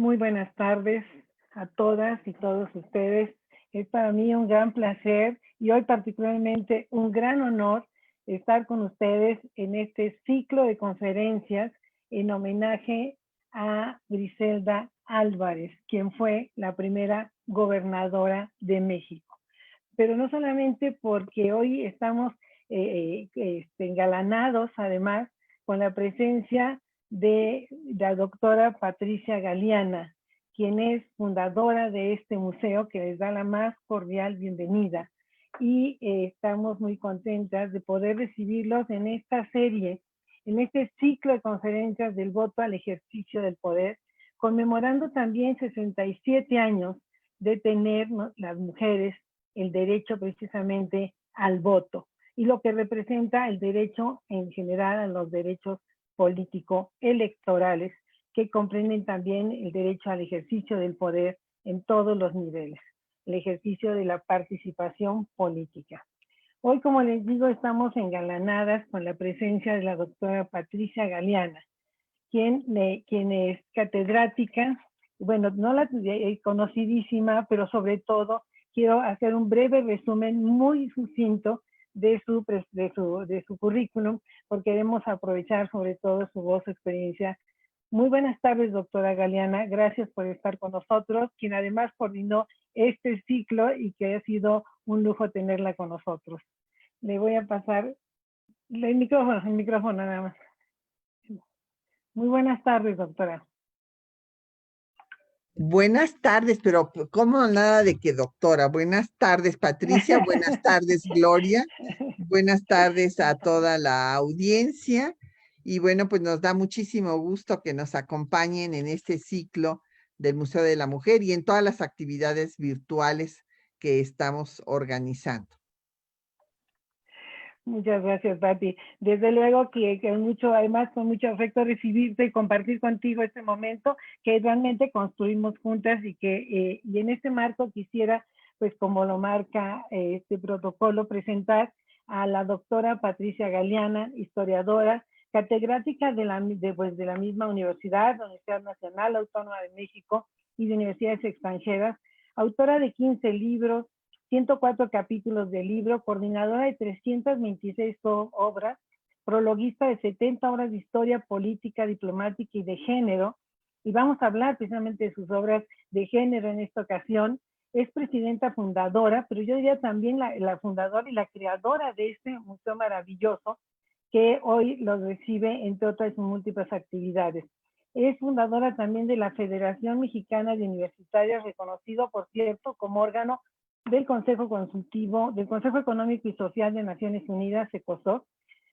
Muy buenas tardes a todas y todos ustedes. Es para mí un gran placer y hoy particularmente un gran honor estar con ustedes en este ciclo de conferencias en homenaje a Griselda Álvarez, quien fue la primera gobernadora de México. Pero no solamente porque hoy estamos engalanados además con la presencia de la doctora Patricia Galeana, quien es fundadora de este museo, que les da la más cordial bienvenida. Y estamos muy contentas de poder recibirlos en esta serie, en este ciclo de conferencias del voto al ejercicio del poder, conmemorando también 67 años de tener, ¿no?, las mujeres el derecho precisamente al voto y lo que representa el derecho en general a los derechos político-electorales que comprenden también el derecho al ejercicio del poder en todos los niveles, el ejercicio de la participación política. Hoy, como les digo, estamos engalanadas con la presencia de la doctora Patricia Galeana, quien es catedrática, bueno, no la conocidísima, pero sobre todo quiero hacer un breve resumen muy sucinto de su currículum, porque queremos aprovechar sobre todo su voz, su experiencia. Muy buenas tardes, doctora Galeana. Gracias por estar con nosotros, quien además coordinó este ciclo y que ha sido un lujo tenerla con nosotros. Le voy a pasar el micrófono nada más. Muy buenas tardes, doctora. Buenas tardes, pero ¿cómo nada de que doctora? Buenas tardes, Patricia. Buenas tardes, Gloria. Buenas tardes a toda la audiencia. Y bueno, pues nos da muchísimo gusto que nos acompañen en este ciclo del Museo de la Mujer y en todas las actividades virtuales que estamos organizando. Muchas gracias, Pati. Desde luego que mucho, además con mucho afecto recibirte y compartir contigo este momento que realmente construimos juntas y que y en este marco quisiera, pues como lo marca este protocolo, presentar a la doctora Patricia Galeana, historiadora, catedrática de la misma universidad, la Universidad Nacional Autónoma de México y de universidades extranjeras, autora de 15 libros, 104 capítulos del libro, coordinadora de 326 obras, prologuista de 70 obras de historia política, diplomática y de género, y vamos a hablar precisamente de sus obras de género en esta ocasión. Es presidenta fundadora, pero yo diría también la fundadora y la creadora de este museo maravilloso que hoy lo recibe entre otras múltiples actividades. Es fundadora también de la Federación Mexicana de Universitarias, reconocido, por cierto, como órgano del Consejo Consultivo, del Consejo Económico y Social de Naciones Unidas, ECOSOC,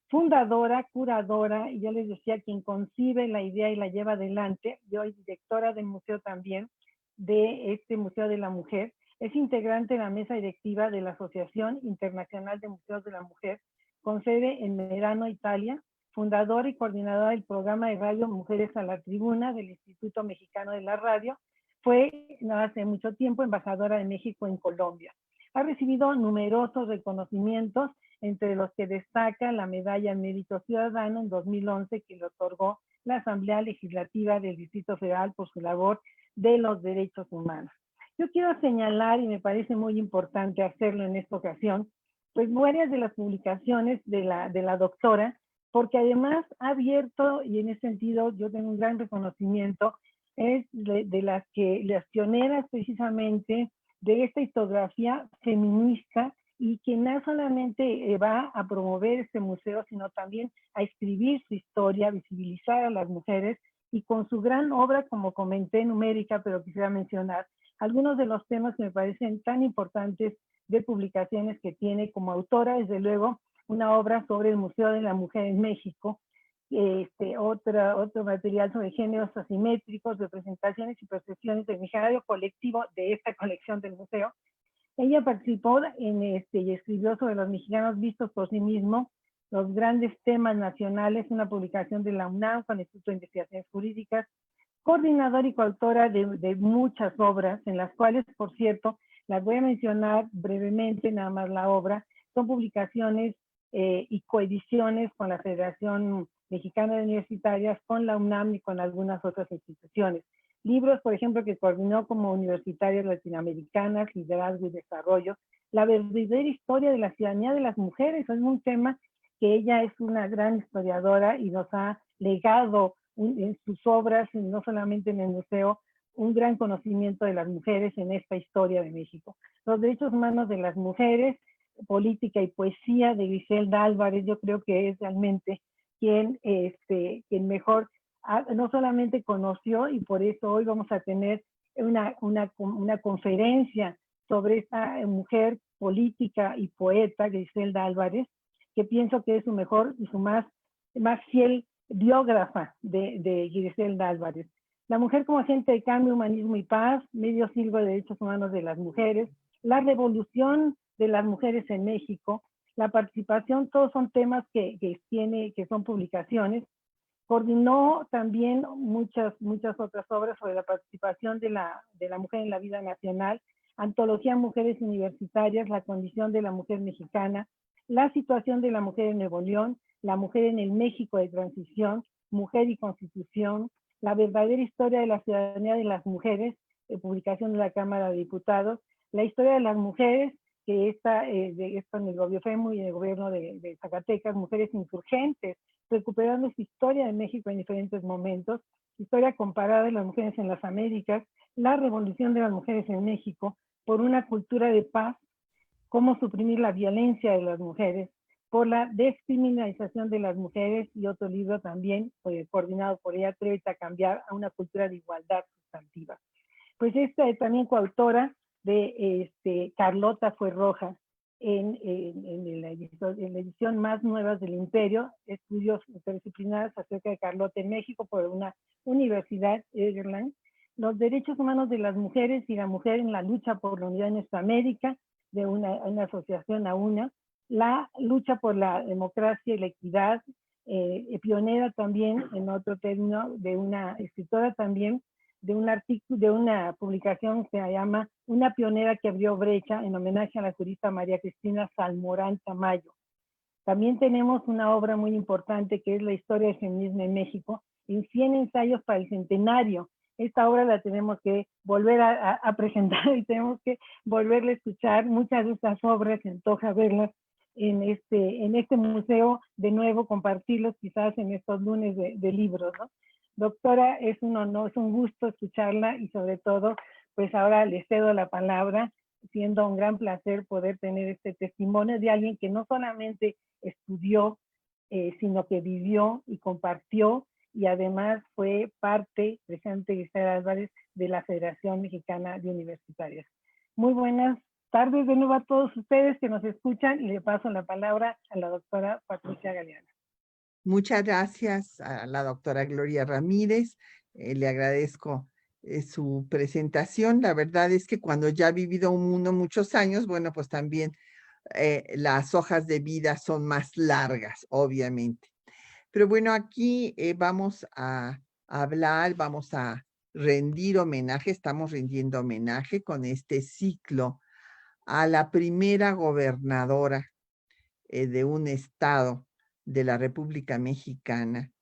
fundadora, curadora, y yo les decía, quien concibe la idea y la lleva adelante, y hoy directora del museo también, de este Museo de la Mujer. Es integrante de la mesa directiva de la Asociación Internacional de Museos de la Mujer, con sede en Merano, Italia, fundadora y coordinadora del programa de radio Mujeres a la Tribuna del Instituto Mexicano de la Radio. Fue no hace mucho tiempo embajadora de México en Colombia. Ha recibido numerosos reconocimientos, entre los que destaca la Medalla al Mérito Ciudadano en 2011, que le otorgó la Asamblea Legislativa del Distrito Federal por su labor de los derechos humanos. Yo quiero señalar, y me parece muy importante hacerlo en esta ocasión, pues varias de las publicaciones de la doctora, porque además ha abierto, y en ese sentido yo tengo un gran reconocimiento, es de las pioneras precisamente de esta historiografía feminista y que no solamente va a promover este museo, sino también a escribir su historia, visibilizar a las mujeres y con su gran obra, como comenté, numérica, pero quisiera mencionar algunos de los temas que me parecen tan importantes de publicaciones que tiene como autora, desde luego, una obra sobre el Museo de la Mujer en México, otro material sobre géneros asimétricos, representaciones y percepciones del imaginario colectivo de esta colección del museo. Ella participó y escribió sobre los mexicanos vistos por sí mismos, los grandes temas nacionales, una publicación de la UNAM con el Instituto de Investigaciones Jurídicas, coordinadora y coautora de muchas obras, en las cuales, por cierto, las voy a mencionar brevemente, nada más la obra, son publicaciones y coediciones con la Federación Mexicana de Universitarias, con la UNAM y con algunas otras instituciones. Libros, por ejemplo, que coordinó como Universitarias Latinoamericanas, Liderazgo y Desarrollo, la verdadera historia de la ciudadanía de las mujeres. Es un tema que ella es una gran historiadora y nos ha legado en sus obras, no solamente en el museo, un gran conocimiento de las mujeres en esta historia de México. Los derechos humanos de las mujeres, política y poesía de Griselda Álvarez, yo creo que es realmente quien mejor no solamente conoció, y por eso hoy vamos a tener una conferencia sobre esta mujer política y poeta, Griselda Álvarez, que pienso que es su mejor y su más fiel biógrafa de Griselda Álvarez. La mujer como agente de cambio, humanismo y paz, medio siglo de derechos humanos de las mujeres, la revolución de las mujeres en México, la participación, todos son temas que son publicaciones. Coordinó también muchas otras obras sobre la participación de la mujer en la vida nacional, Antología Mujeres Universitarias, La condición de la mujer mexicana, La situación de la mujer en Nuevo León, La mujer en el México de transición, Mujer y Constitución, La verdadera historia de la ciudadanía de las mujeres, publicación de la Cámara de Diputados, La historia de las mujeres, que está en el Gobiofemo y en el gobierno de Zacatecas, Mujeres Insurgentes, recuperando su historia de México en diferentes momentos, historia comparada de las mujeres en las Américas, la revolución de las mujeres en México, por una cultura de paz, cómo suprimir la violencia de las mujeres, por la descriminalización de las mujeres, y otro libro también coordinado por ella, Atrévete a cambiar a una cultura de igualdad sustantiva. Pues esta es también coautora de Carlota Fuenroja, en la edición más nuevas del Imperio, estudios interdisciplinares acerca de Carlota en México por una universidad, Egerland, los derechos humanos de las mujeres y la mujer en la lucha por la unidad en nuestra América, de una asociación a una, la lucha por la democracia y la equidad, pionera también, en otro término, de una escritora también, de un artículo, de una publicación que se llama Una pionera que abrió brecha, en homenaje a la jurista María Cristina Salmorán Tamayo. También tenemos una obra muy importante que es La historia del feminismo en México, en 100 ensayos para el centenario. Esta obra la tenemos que volver a presentar y tenemos que volverla a escuchar. Muchas de estas obras se antoja verlas en este museo, de nuevo compartirlos quizás en estos lunes de libros, ¿no? Doctora, es un honor, es un gusto escucharla, y sobre todo, pues ahora le cedo la palabra, siendo un gran placer poder tener este testimonio de alguien que no solamente estudió, sino que vivió y compartió, y además fue parte, presidente Griselda Álvarez, de la Federación Mexicana de Universitarias. Muy buenas tardes de nuevo a todos ustedes que nos escuchan, y le paso la palabra a la doctora Patricia Galeana. Muchas gracias a la doctora Gloria Ramírez. Le agradezco su presentación. La verdad es que cuando ya ha vivido muchos años, bueno, pues también las hojas de vida son más largas, obviamente. Pero bueno, aquí vamos a hablar, vamos a rendir homenaje, estamos rindiendo homenaje con este ciclo a la primera gobernadora de un estado de la República Mexicana,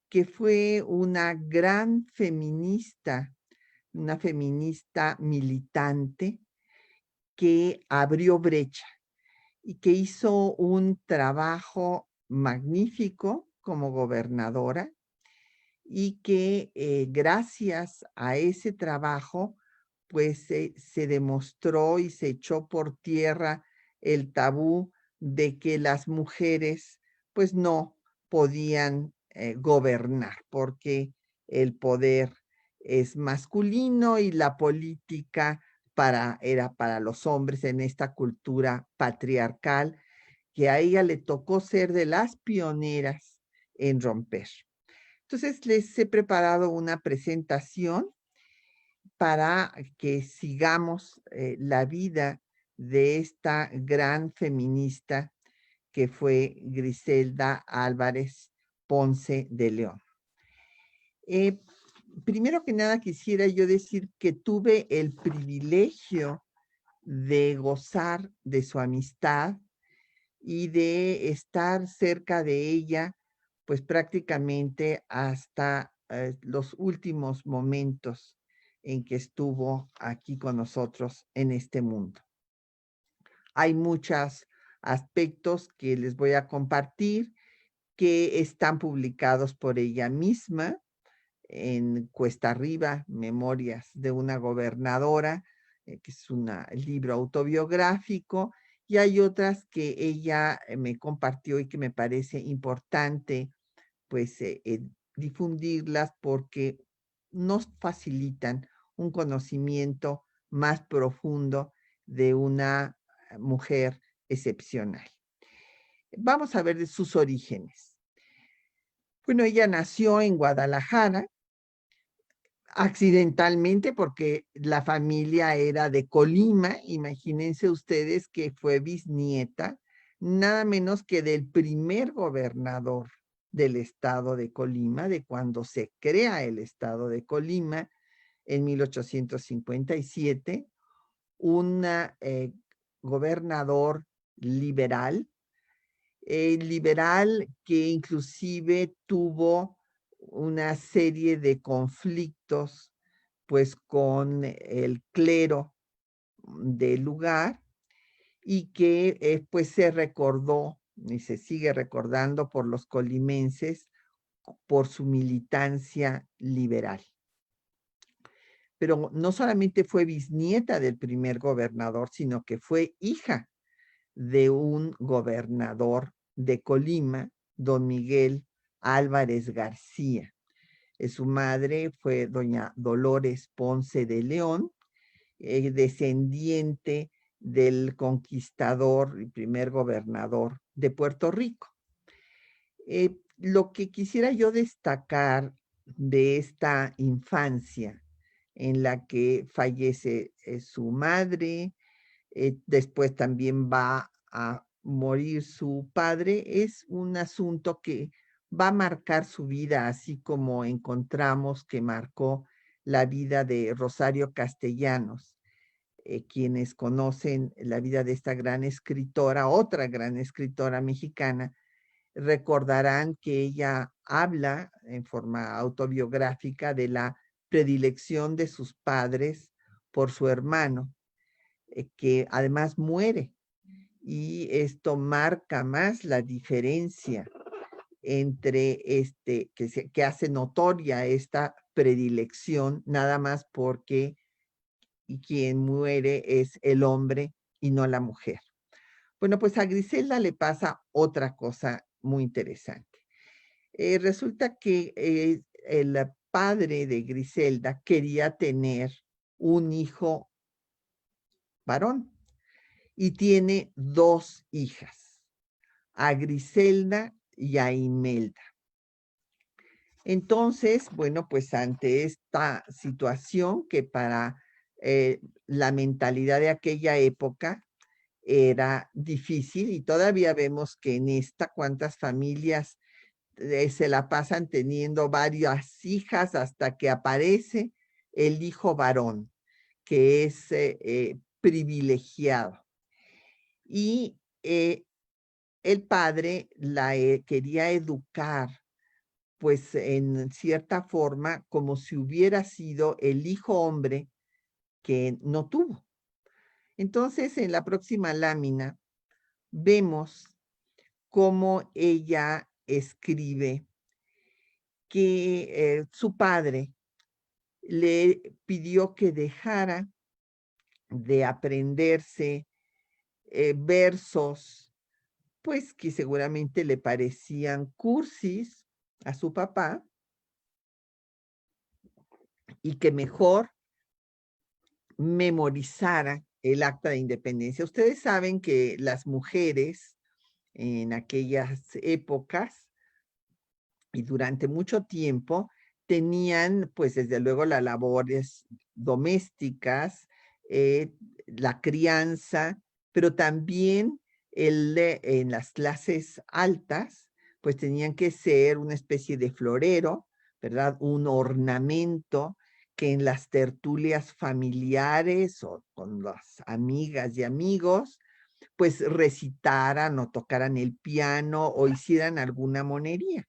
que fue una gran feminista, una feminista militante que abrió brecha y que hizo un trabajo magnífico como gobernadora, y que gracias a ese trabajo, pues se demostró y se echó por tierra el tabú de que las mujeres pues no podían gobernar, porque el poder es masculino y la política era para los hombres en esta cultura patriarcal, que a ella le tocó ser de las pioneras en romper. Entonces, les he preparado una presentación para que sigamos la vida de esta gran feminista que fue Griselda Álvarez Ponce de León. Primero que nada, quisiera yo decir que tuve el privilegio de gozar de su amistad y de estar cerca de ella, pues prácticamente hasta los últimos momentos en que estuvo aquí con nosotros en este mundo. Hay muchos aspectos que les voy a compartir que están publicados por ella misma en Cuesta Arriba, Memorias de una gobernadora, que es un libro autobiográfico, y hay otras que ella me compartió y que me parece importante pues difundirlas porque nos facilitan un conocimiento más profundo de una mujer excepcional. Vamos a ver de sus orígenes. Bueno, ella nació en Guadalajara accidentalmente porque la familia era de Colima. Imagínense ustedes que fue bisnieta nada menos que del primer gobernador del estado de Colima, de cuando se crea el estado de Colima en 1857, un gobernador liberal, liberal que inclusive tuvo una serie de conflictos pues con el clero del lugar y que pues se recordó y se sigue recordando por los colimenses por su militancia liberal. Pero no solamente fue bisnieta del primer gobernador, sino que fue hija de un gobernador de Colima, don Miguel Álvarez García. Su madre fue doña Dolores Ponce de León, descendiente del conquistador y primer gobernador de Puerto Rico. Lo que quisiera yo destacar de esta infancia en la que fallece su madre, después también va a morir su padre, es un asunto que va a marcar su vida, así como encontramos que marcó la vida de Rosario Castellanos. Quienes conocen la vida de esta gran escritora, otra gran escritora mexicana, recordarán que ella habla en forma autobiográfica de la predilección de sus padres por su hermano, que además muere. Y esto marca más la diferencia entre que hace notoria esta predilección, nada más porque quien muere es el hombre y no la mujer. Bueno, pues a Griselda le pasa otra cosa muy interesante. Resulta que el padre de Griselda quería tener un hijo varón y tiene dos hijas, a Griselda y a Imelda. Entonces, bueno, pues ante esta situación que para la mentalidad de aquella época era difícil, y todavía vemos que en esta cuántas familias se la pasan teniendo varias hijas hasta que aparece el hijo varón, que es privilegiado. Y el padre la quería educar, pues en cierta forma, como si hubiera sido el hijo hombre que no tuvo. Entonces, en la próxima lámina, vemos cómo ella escribe que su padre le pidió que dejara de aprenderse versos, pues que seguramente le parecían cursis a su papá, y que mejor memorizara el acta de independencia. Ustedes saben que las mujeres en aquellas épocas y durante mucho tiempo tenían, pues desde luego, las labores domésticas, la crianza, pero también en las clases altas, pues tenían que ser una especie de florero, ¿verdad? Un ornamento que en las tertulias familiares o con las amigas y amigos, pues recitaran o tocaran el piano o hicieran alguna monería.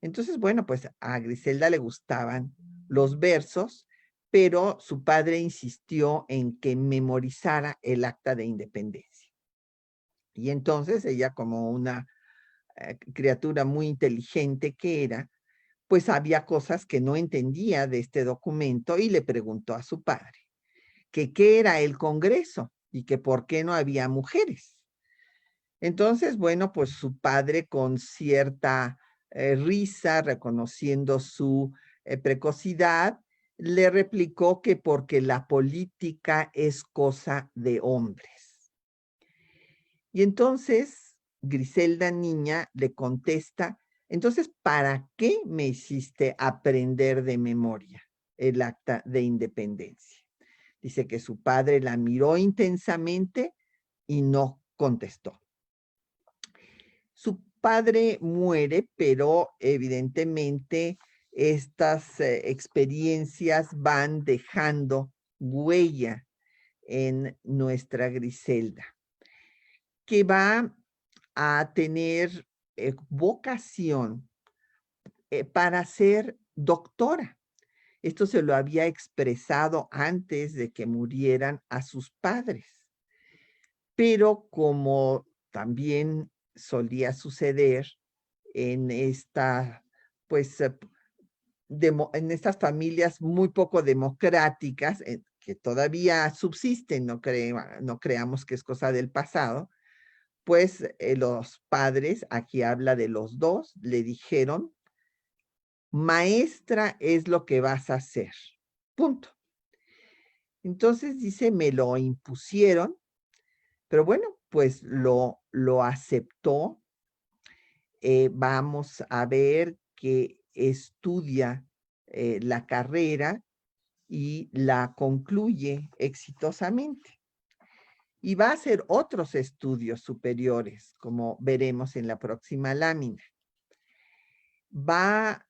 Entonces, bueno, pues a Griselda le gustaban los versos, pero su padre insistió en que memorizara el Acta de Independencia. Y entonces ella, como una criatura muy inteligente que era, pues había cosas que no entendía de este documento y le preguntó a su padre que qué era el Congreso y que por qué no había mujeres. Entonces, bueno, pues su padre con cierta risa, reconociendo su precocidad, le replicó que porque la política es cosa de hombres. Y entonces Griselda niña le contesta, entonces, ¿para qué me hiciste aprender de memoria el Acta de Independencia? Dice que su padre la miró intensamente y no contestó. Su padre muere, pero evidentemente estas experiencias van dejando huella en nuestra Griselda, que va a tener vocación para ser doctora. Esto se lo había expresado antes de que murieran a sus padres. Pero como también solía suceder en esta, pues, en estas familias muy poco democráticas, que todavía subsisten, no creamos que es cosa del pasado, pues los padres, aquí habla de los dos, le dijeron, maestra es lo que vas a hacer, punto. Entonces dice, me lo impusieron, pero bueno, pues lo aceptó. Vamos a ver que estudia la carrera y la concluye exitosamente. Y va a hacer otros estudios superiores, como veremos en la próxima lámina. Va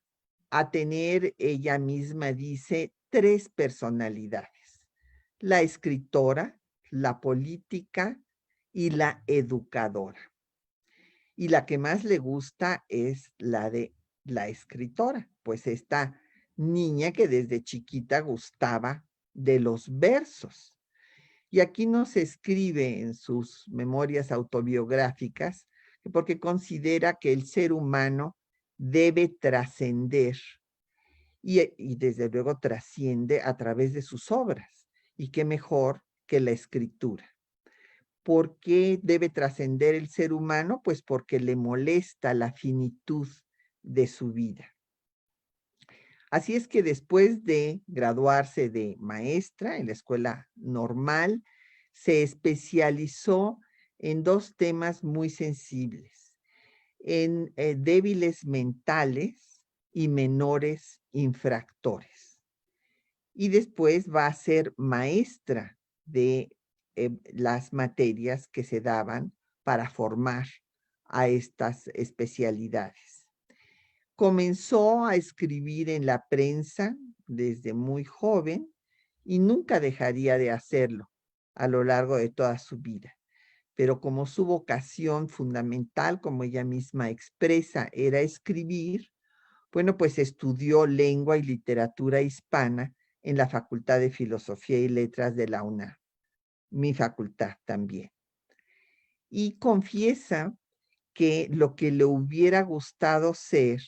a tener, ella misma dice, 3 personalidades: la escritora, la política y la educadora. Y la que más le gusta es la de la escritora, pues esta niña que desde chiquita gustaba de los versos. Y aquí nos escribe en sus memorias autobiográficas que porque considera que el ser humano debe trascender y desde luego trasciende a través de sus obras. Y qué mejor que la escritura. ¿Por qué debe trascender el ser humano? Pues porque le molesta la finitud de su vida. Así es que después de graduarse de maestra en la escuela normal, se especializó en 2 temas muy sensibles, en débiles mentales y menores infractores. Y después va a ser maestra de las materias que se daban para formar a estas especialidades. Comenzó a escribir en la prensa desde muy joven y nunca dejaría de hacerlo a lo largo de toda su vida. Pero como su vocación fundamental, como ella misma expresa, era escribir, bueno, pues estudió lengua y literatura hispana en la Facultad de Filosofía y Letras de la UNAM, mi facultad también. Y confiesa que lo que le hubiera gustado ser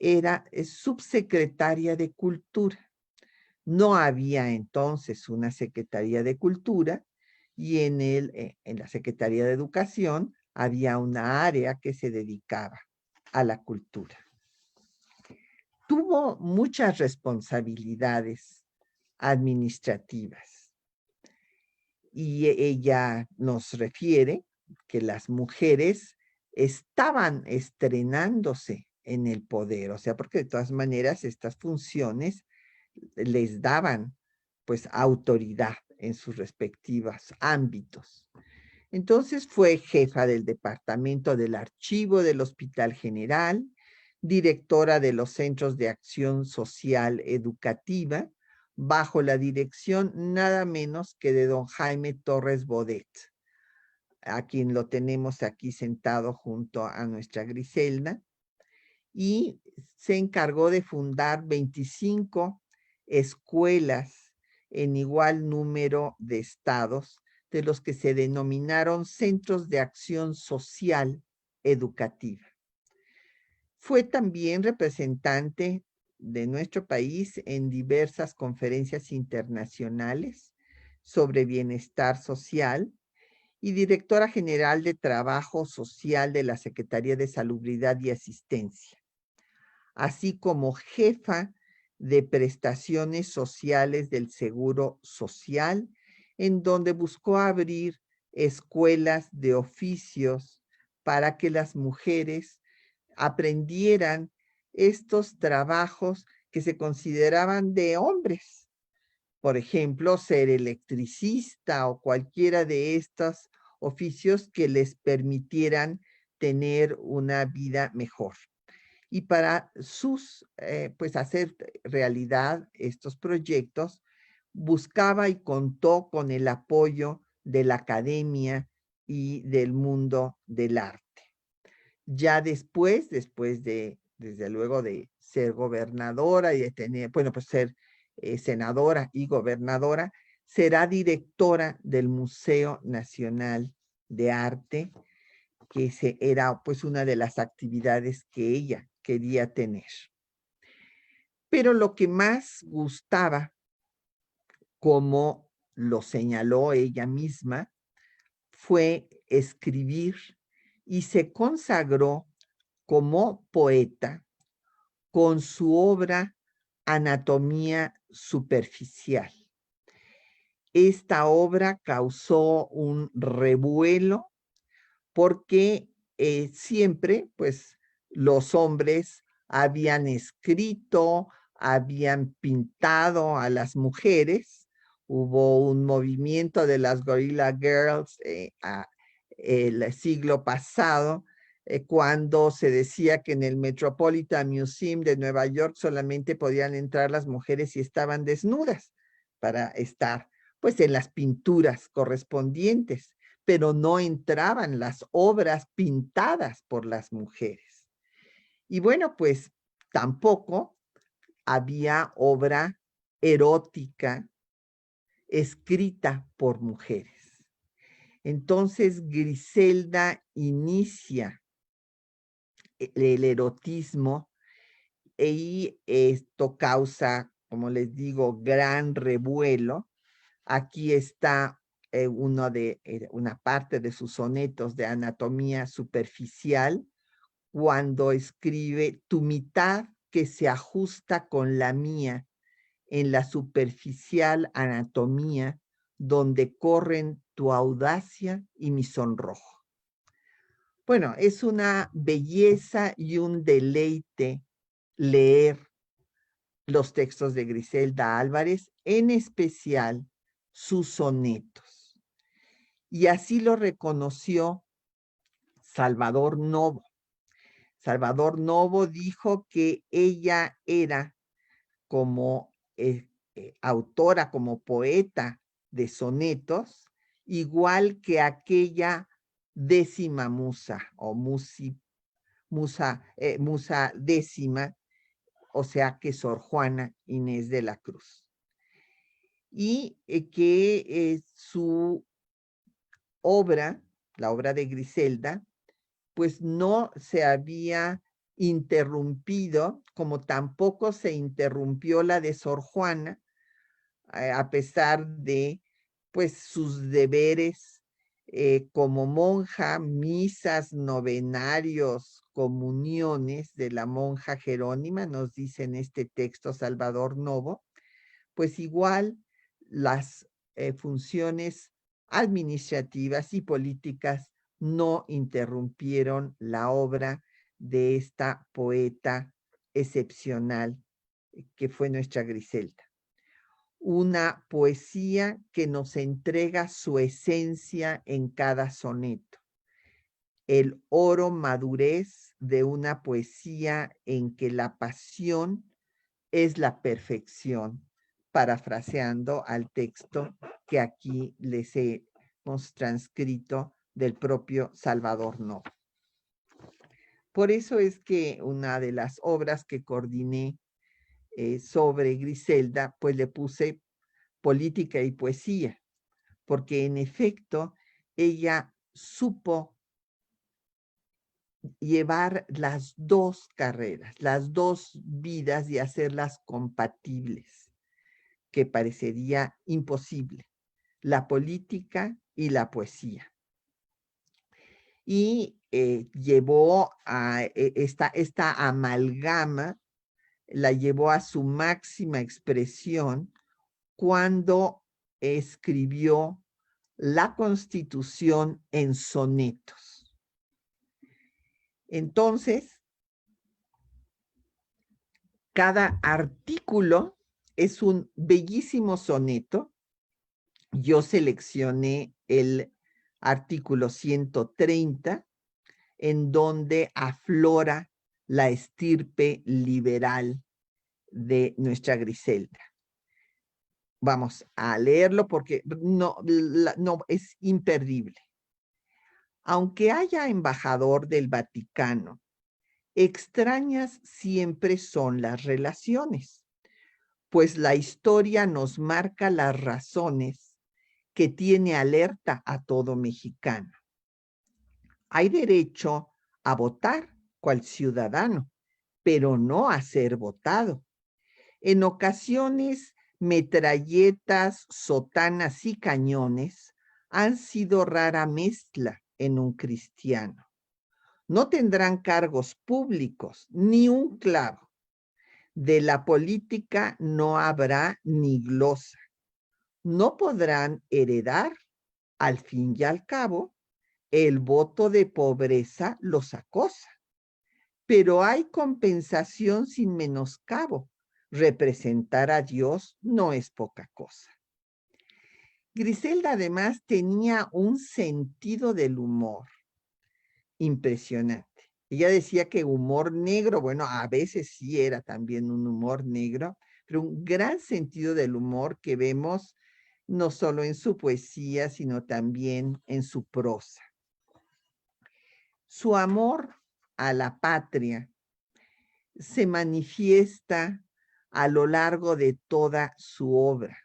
era subsecretaria de Cultura. No había entonces una Secretaría de Cultura y en la Secretaría de Educación había una área que se dedicaba a la cultura. Tuvo muchas responsabilidades administrativas y ella nos refiere que las mujeres estaban estrenándose en el poder, o sea, porque de todas maneras estas funciones les daban pues autoridad en sus respectivos ámbitos. Entonces fue jefa del departamento del archivo del Hospital General, directora de los Centros de Acción Social Educativa, bajo la dirección nada menos que de don Jaime Torres Bodet, a quien lo tenemos aquí sentado junto a nuestra Griselda. y se encargó de fundar 25 escuelas en igual número de estados, de los que se denominaron Centros de Acción Social Educativa. Fue también representante de nuestro país en diversas conferencias internacionales sobre bienestar social y directora general de Trabajo Social de la Secretaría de Salubridad y Asistencia, así como jefa de prestaciones sociales del Seguro Social, en donde buscó abrir escuelas de oficios para que las mujeres aprendieran estos trabajos que se consideraban de hombres. Por ejemplo, ser electricista o cualquiera de estos oficios que les permitieran tener una vida mejor. Y para pues hacer realidad estos proyectos, buscaba y contó con el apoyo de la academia y del mundo del arte. Ya después desde luego, de ser gobernadora y de tener, bueno, pues ser senadora y gobernadora, será directora del Museo Nacional de Arte, que era pues una de las actividades que ella quería tener. Pero lo que más gustaba, como lo señaló ella misma, fue escribir, y se consagró como poeta con su obra Anatomía Superficial. Esta obra causó un revuelo porque siempre, pues, los hombres habían escrito, habían pintado a las mujeres. Hubo un movimiento de las Guerrilla Girls el siglo pasado, cuando se decía que en el Metropolitan Museum de Nueva York solamente podían entrar las mujeres si estaban desnudas para estar, pues, en las pinturas correspondientes, pero no entraban las obras pintadas por las mujeres. Y bueno, pues tampoco había obra erótica escrita por mujeres. Entonces Griselda inicia el erotismo y esto causa, como les digo, gran revuelo. Aquí está una parte de sus sonetos de Anatomía Superficial, cuando escribe: tu mitad que se ajusta con la mía en la superficial anatomía, donde corren tu audacia y mi sonrojo. Bueno, es una belleza y un deleite leer los textos de Griselda Álvarez, en especial sus sonetos. Y así lo reconoció Salvador Novo. Salvador Novo dijo que ella era, como autora, como poeta de sonetos, igual que aquella décima musa o musa décima, o sea que Sor Juana Inés de la Cruz. Y que su obra, la obra de Griselda, pues no se había interrumpido, como tampoco se interrumpió la de Sor Juana, a pesar de, pues, sus deberes como monja, misas, novenarios, comuniones de la monja Jerónima, nos dice en este texto Salvador Novo, pues igual las funciones administrativas y políticas no interrumpieron la obra de esta poeta excepcional que fue nuestra Griselda. Una poesía que nos entrega su esencia en cada soneto. El oro madurez de una poesía en que la pasión es la perfección, parafraseando al texto que aquí les hemos transcrito del propio Salvador Novo. Por eso es que una de las obras que coordiné sobre Griselda, pues le puse política y poesía, porque en efecto ella supo llevar las dos carreras, las dos vidas y hacerlas compatibles, que parecería imposible, la política y la poesía. Y llevó a esta amalgama, la llevó a su máxima expresión cuando escribió la Constitución en sonetos. Entonces, cada artículo es un bellísimo soneto. Yo seleccioné el artículo 130, en donde aflora la estirpe liberal de nuestra Griselda. Vamos a leerlo porque no es imperdible. Aunque haya embajador del Vaticano, extrañas siempre son las relaciones, pues la historia nos marca las razones que tiene alerta a todo mexicano. Hay derecho a votar cual ciudadano, pero no a ser votado. En ocasiones, metralletas, sotanas y cañones han sido rara mezcla en un cristiano. No tendrán cargos públicos, ni un clavo. De la política no habrá ni glosa. No podrán heredar, al fin y al cabo, el voto de pobreza los acosa. Pero hay compensación sin menoscabo. Representar a Dios no es poca cosa. Griselda además tenía un sentido del humor impresionante. Ella decía que humor negro, bueno, a veces sí era también un humor negro, pero un gran sentido del humor que vemos no solo en su poesía, sino también en su prosa. Su amor a la patria se manifiesta a lo largo de toda su obra.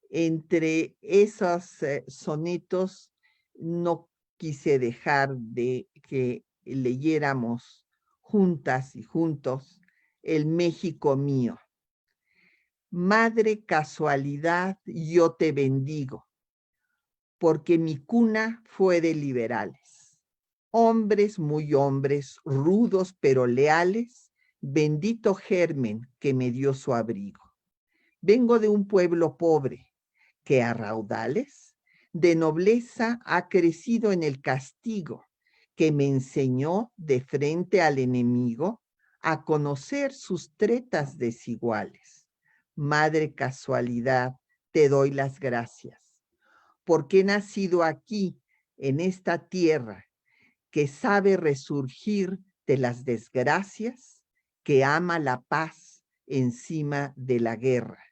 Entre esos sonetos no quise dejar de que leyéramos juntas y juntos El México mío. Madre casualidad, yo te bendigo, porque mi cuna fue de liberales. Hombres muy hombres, rudos pero leales, bendito germen que me dio su abrigo. Vengo de un pueblo pobre, que a raudales de nobleza ha crecido en el castigo, que me enseñó de frente al enemigo a conocer sus tretas desiguales. Madre casualidad, te doy las gracias, porque he nacido aquí, en esta tierra, que sabe resurgir de las desgracias, que ama la paz encima de la guerra,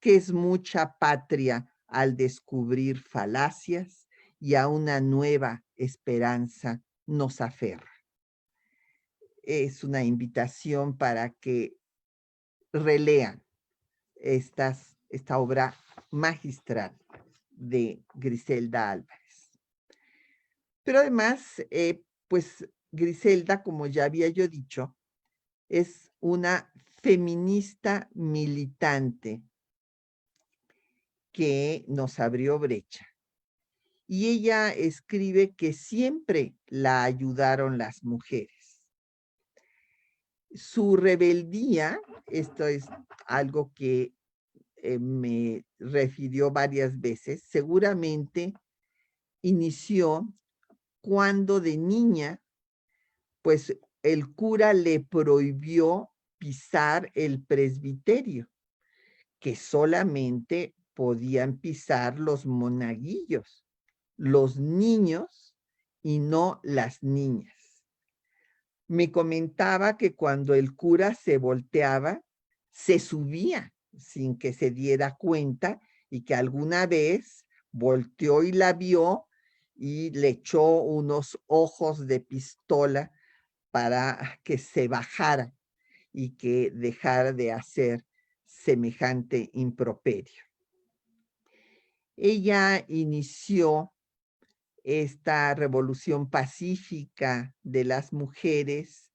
que es mucha patria al descubrir falacias y a una nueva esperanza nos aferra. Es una invitación para que relean esta obra magistral de Griselda Álvarez. Pero además, pues Griselda, como ya había yo dicho, es una feminista militante que nos abrió brecha. Y ella escribe que siempre la ayudaron las mujeres. Su rebeldía, esto es algo que me refirió varias veces, seguramente inició cuando de niña, pues el cura le prohibió pisar el presbiterio, que solamente podían pisar los monaguillos, los niños y no las niñas. Me comentaba que cuando el cura se volteaba, se subía sin que se diera cuenta y que alguna vez volteó y la vio y le echó unos ojos de pistola para que se bajara y que dejara de hacer semejante improperio. Ella inició esta revolución pacífica de las mujeres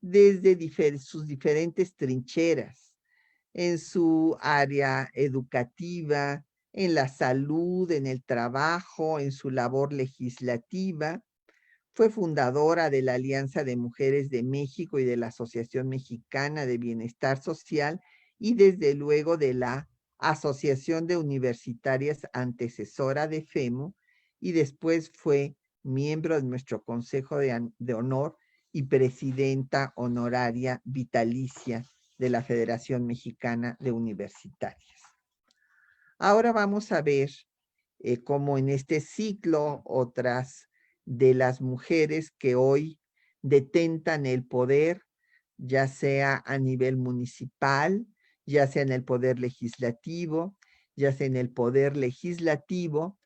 desde sus diferentes trincheras, en su área educativa, en la salud, en el trabajo, en su labor legislativa. Fue fundadora de la Alianza de Mujeres de México y de la Asociación Mexicana de Bienestar Social y desde luego de la Asociación de Universitarias antecesora de FEMU, y después fue miembro de nuestro Consejo de Honor y presidenta honoraria vitalicia de la Federación Mexicana de Universitarias. Ahora vamos a ver cómo en este ciclo otras de las mujeres que hoy detentan el poder, ya sea a nivel municipal, ya sea en el poder legislativo, ya sea en el poder legislativo,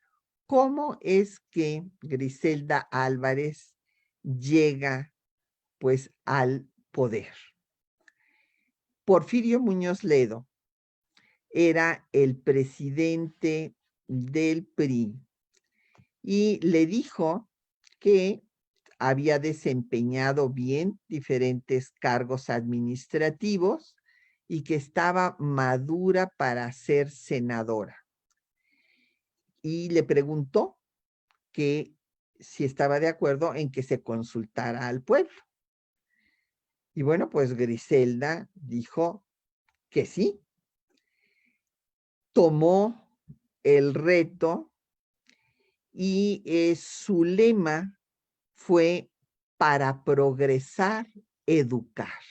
cómo es que Griselda Álvarez llega pues al poder. Porfirio Muñoz Ledo era el presidente del PRI y le dijo que había desempeñado bien diferentes cargos administrativos y que estaba madura para ser senadora. Y le preguntó que si estaba de acuerdo en que se consultara al pueblo. Y bueno, pues Griselda dijo que sí. Tomó el reto y su lema fue: para progresar, educar.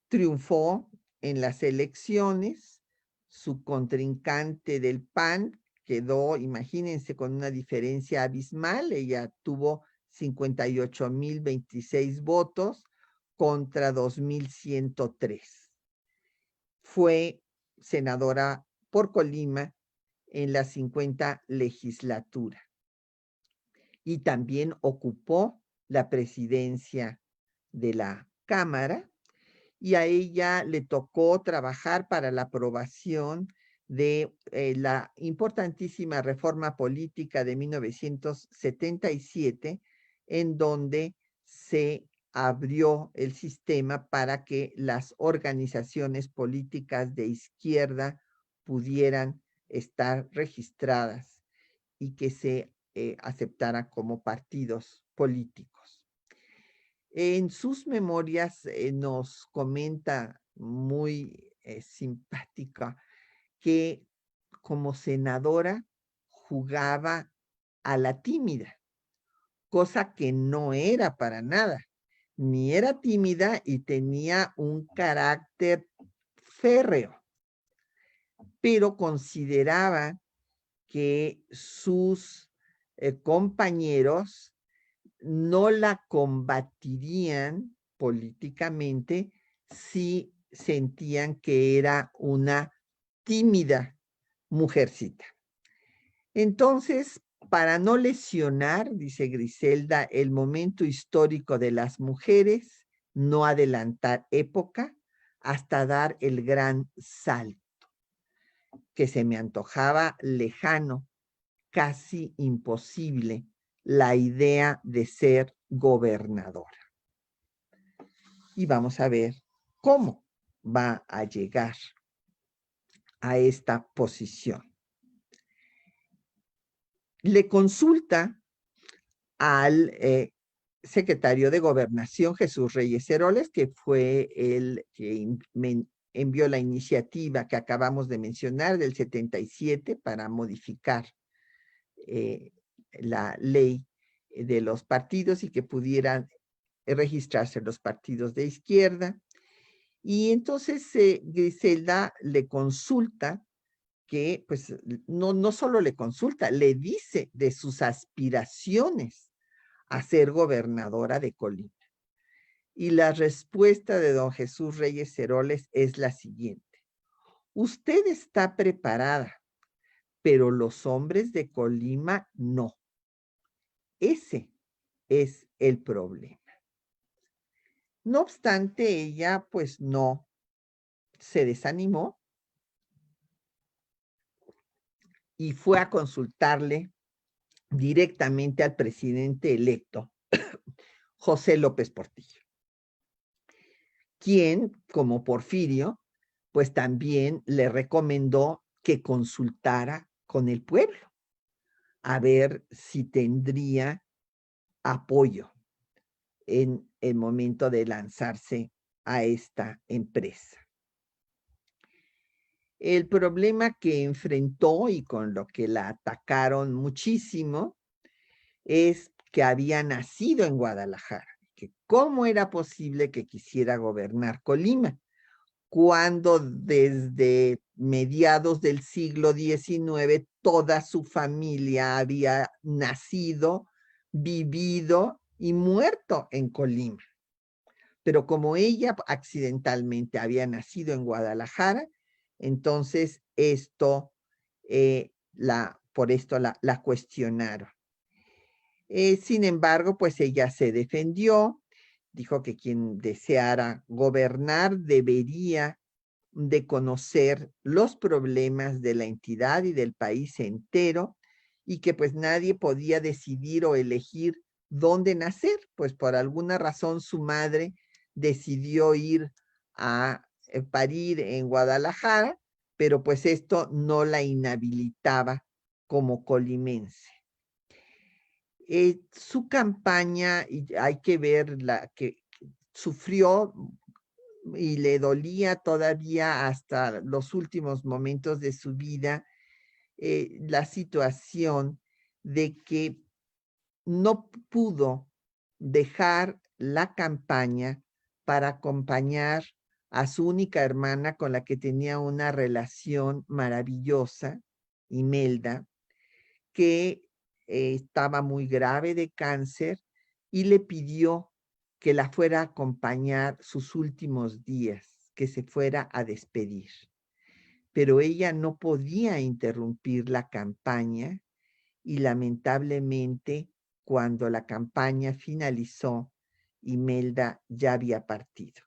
Triunfó en las elecciones, su contrincante del PAN quedó, imagínense, con una diferencia abismal. Ella tuvo 58,026 votos contra 2,103. Fue senadora por Colima en la 50 legislatura y también ocupó la presidencia de la Cámara, y a ella le tocó trabajar para la aprobación de la importantísima reforma política de 1977, en donde se abrió el sistema para que las organizaciones políticas de izquierda pudieran estar registradas y que se aceptaran como partidos políticos. En sus memorias nos comenta muy simpática que como senadora jugaba a la tímida, cosa que no era para nada. Ni era tímida y tenía un carácter férreo, pero consideraba que sus compañeros no la combatirían políticamente si sentían que era una tímida mujercita. Entonces, para no lesionar, dice Griselda, el momento histórico de las mujeres, no adelantar época hasta dar el gran salto, que se me antojaba lejano, casi imposible, la idea de ser gobernadora. Y vamos a ver cómo va a llegar a esta posición. Le consulta al secretario de Gobernación, Jesús Reyes Heroles, que fue el que me envió la iniciativa que acabamos de mencionar del 77 para modificar la ley de los partidos y que pudieran registrarse los partidos de izquierda. Y entonces Griselda le consulta que, pues, no solo le consulta, le dice de sus aspiraciones a ser gobernadora de Colima. Y la respuesta de don Jesús Reyes Heroles es la siguiente: usted está preparada, pero los hombres de Colima no. Ese es el problema. No obstante, ella pues no se desanimó y fue a consultarle directamente al presidente electo, José López Portillo, quien, como Porfirio, pues también le recomendó que consultara con el pueblo, a ver si tendría apoyo en el momento de lanzarse a esta empresa. El problema que enfrentó y con lo que la atacaron muchísimo es que había nacido en Guadalajara, que cómo era posible que quisiera gobernar Colima, cuando desde mediados del siglo XIX toda su familia había nacido, vivido y muerto en Colima. Pero como ella accidentalmente había nacido en Guadalajara, entonces por esto la cuestionaron. Sin embargo, pues ella se defendió, dijo que quien deseara gobernar debería de conocer los problemas de la entidad y del país entero, y que pues nadie podía decidir o elegir dónde nacer, pues por alguna razón su madre decidió ir a parir en Guadalajara, pero pues esto no la inhabilitaba como colimense. Su campaña, y hay que ver la que sufrió y le dolía todavía hasta los últimos momentos de su vida, la situación de que no pudo dejar la campaña para acompañar a su única hermana con la que tenía una relación maravillosa, Imelda, que estaba muy grave de cáncer y le pidió que la fuera a acompañar sus últimos días, que se fuera a despedir. Pero ella no podía interrumpir la campaña y lamentablemente cuando la campaña finalizó, Imelda ya había partido.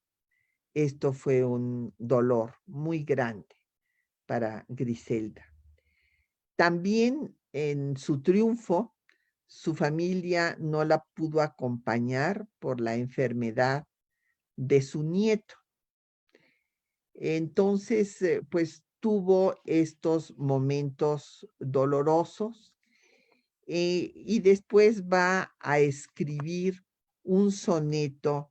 Esto fue un dolor muy grande para Griselda. También en su triunfo, su familia no la pudo acompañar por la enfermedad de su nieto. Entonces, pues tuvo estos momentos dolorosos y después va a escribir un soneto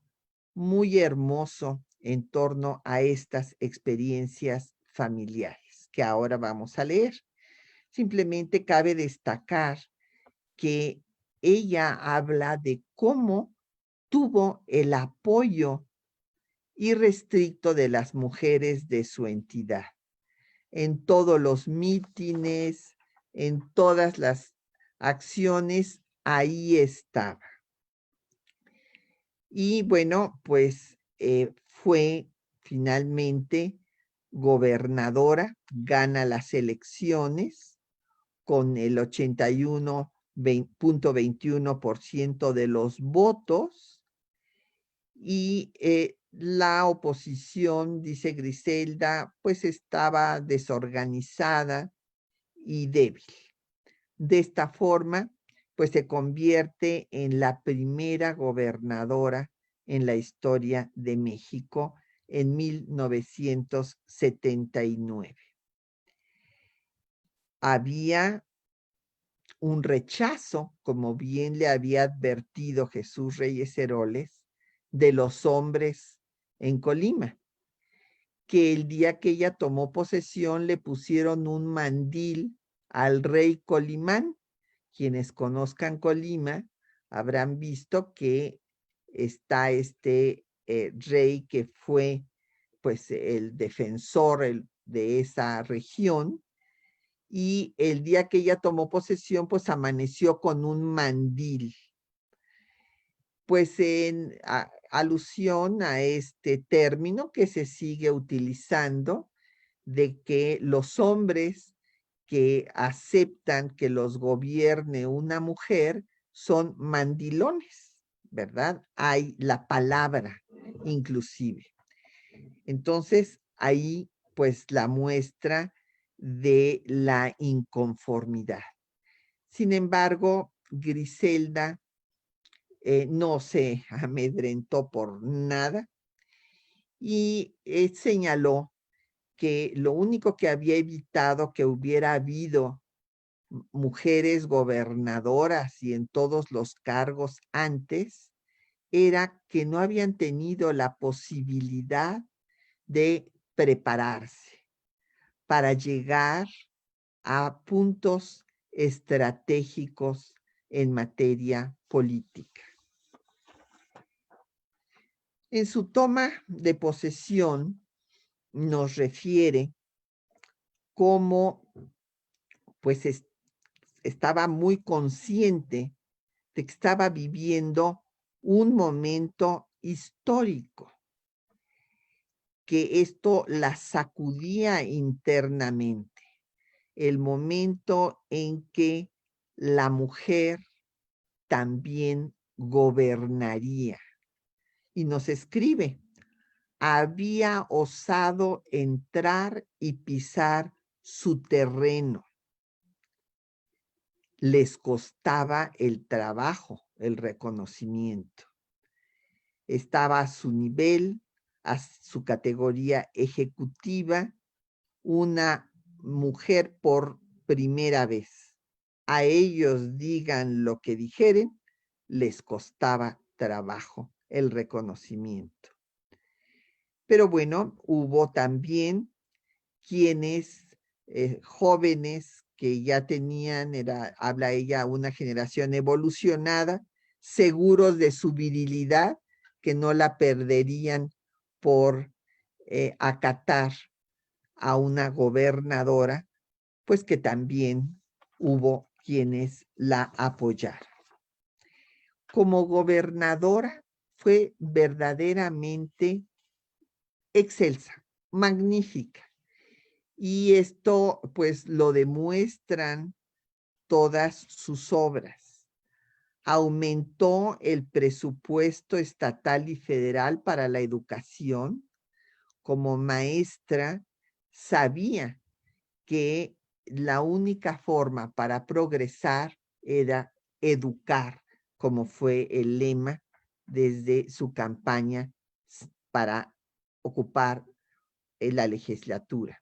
muy hermoso en torno a estas experiencias familiares que ahora vamos a leer. Simplemente cabe destacar que ella habla de cómo tuvo el apoyo irrestricto de las mujeres de su entidad. En todos los mítines, en todas las acciones, ahí estaba. Y bueno, pues fue finalmente gobernadora, gana las elecciones con el 81.21% de los votos y la oposición, dice Griselda, pues estaba desorganizada y débil. De esta forma, pues se convierte en la primera gobernadora en la historia de México en 1979. Había un rechazo, como bien le había advertido Jesús Reyes Heroles, de los hombres en Colima, que el día que ella tomó posesión le pusieron un mandil al rey Colimán. Quienes conozcan Colima habrán visto que está este rey que fue pues el defensor de esa región, y el día que ella tomó posesión pues amaneció con un mandil, pues en alusión a este término que se sigue utilizando de que los hombres que aceptan que los gobierne una mujer son mandilones, ¿verdad? Hay la palabra inclusive. Entonces, ahí pues la muestra de la inconformidad. Sin embargo, Griselda no se amedrentó por nada y señaló que lo único que había evitado que hubiera habido mujeres gobernadoras y en todos los cargos antes era que no habían tenido la posibilidad de prepararse para llegar a puntos estratégicos en materia política. En su toma de posesión nos refiere cómo pues estaba muy consciente de que estaba viviendo un momento histórico, que esto la sacudía internamente, el momento en que la mujer también gobernaría. Y nos escribe, había osado entrar y pisar su terreno. Les costaba el trabajo, el reconocimiento. Estaba a su nivel, a su categoría ejecutiva, una mujer por primera vez. A ellos digan lo que dijeren, les costaba trabajo el reconocimiento. Pero bueno, hubo también quienes, jóvenes que ya tenían, habla ella, una generación evolucionada, seguros de su virilidad, que no la perderían por acatar a una gobernadora, pues que también hubo quienes la apoyaron. Como gobernadora fue verdaderamente excelsa, magnífica. Y esto pues lo demuestran todas sus obras. Aumentó el presupuesto estatal y federal para la educación. Como maestra, sabía que la única forma para progresar era educar, como fue el lema desde su campaña para ocupar la legislatura.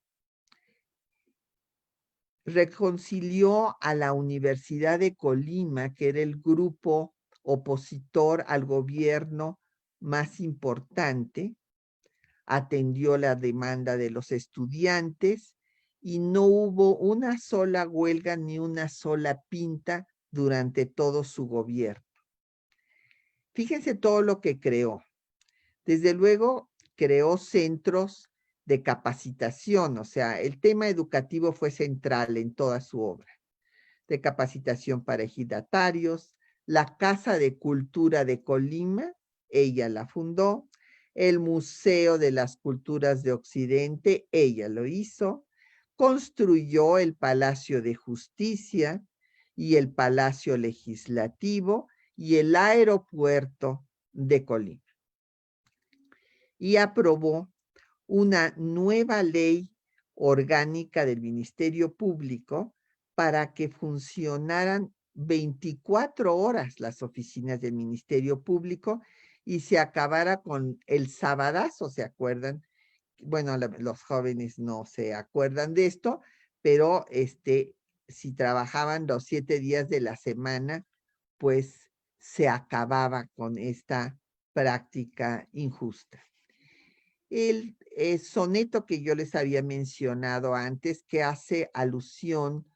Reconcilió a la Universidad de Colima, que era el grupo opositor al gobierno más importante, atendió la demanda de los estudiantes y no hubo una sola huelga ni una sola pinta durante todo su gobierno. Fíjense todo lo que creó. Desde luego, creó centros de capacitación, o sea, el tema educativo fue central en toda su obra, de capacitación para ejidatarios, la Casa de Cultura de Colima, ella la fundó, el Museo de las Culturas de Occidente, ella lo hizo, construyó el Palacio de Justicia y el Palacio Legislativo y el aeropuerto de Colima. Y aprobó una nueva ley orgánica del Ministerio Público para que funcionaran 24 horas las oficinas del Ministerio Público y se acabara con el sabadazo, ¿se acuerdan? Bueno, los jóvenes no se acuerdan de esto, pero si trabajaban los 7 días de la semana, pues se acababa con esta práctica injusta. El soneto que yo les había mencionado antes, que hace alusión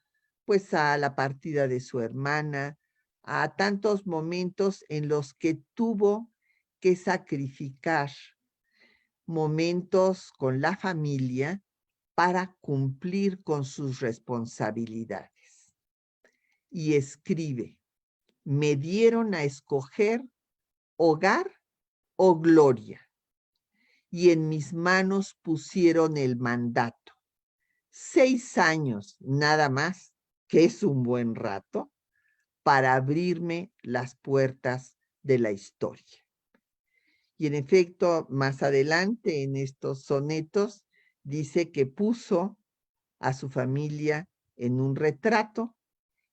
pues a la partida de su hermana, a tantos momentos en los que tuvo que sacrificar momentos con la familia para cumplir con sus responsabilidades. Y escribe, me dieron a escoger hogar o gloria, y en mis manos pusieron el mandato. 6 años nada más, que es un buen rato, para abrirme las puertas de la historia. Y en efecto, más adelante en estos sonetos, dice que puso a su familia en un retrato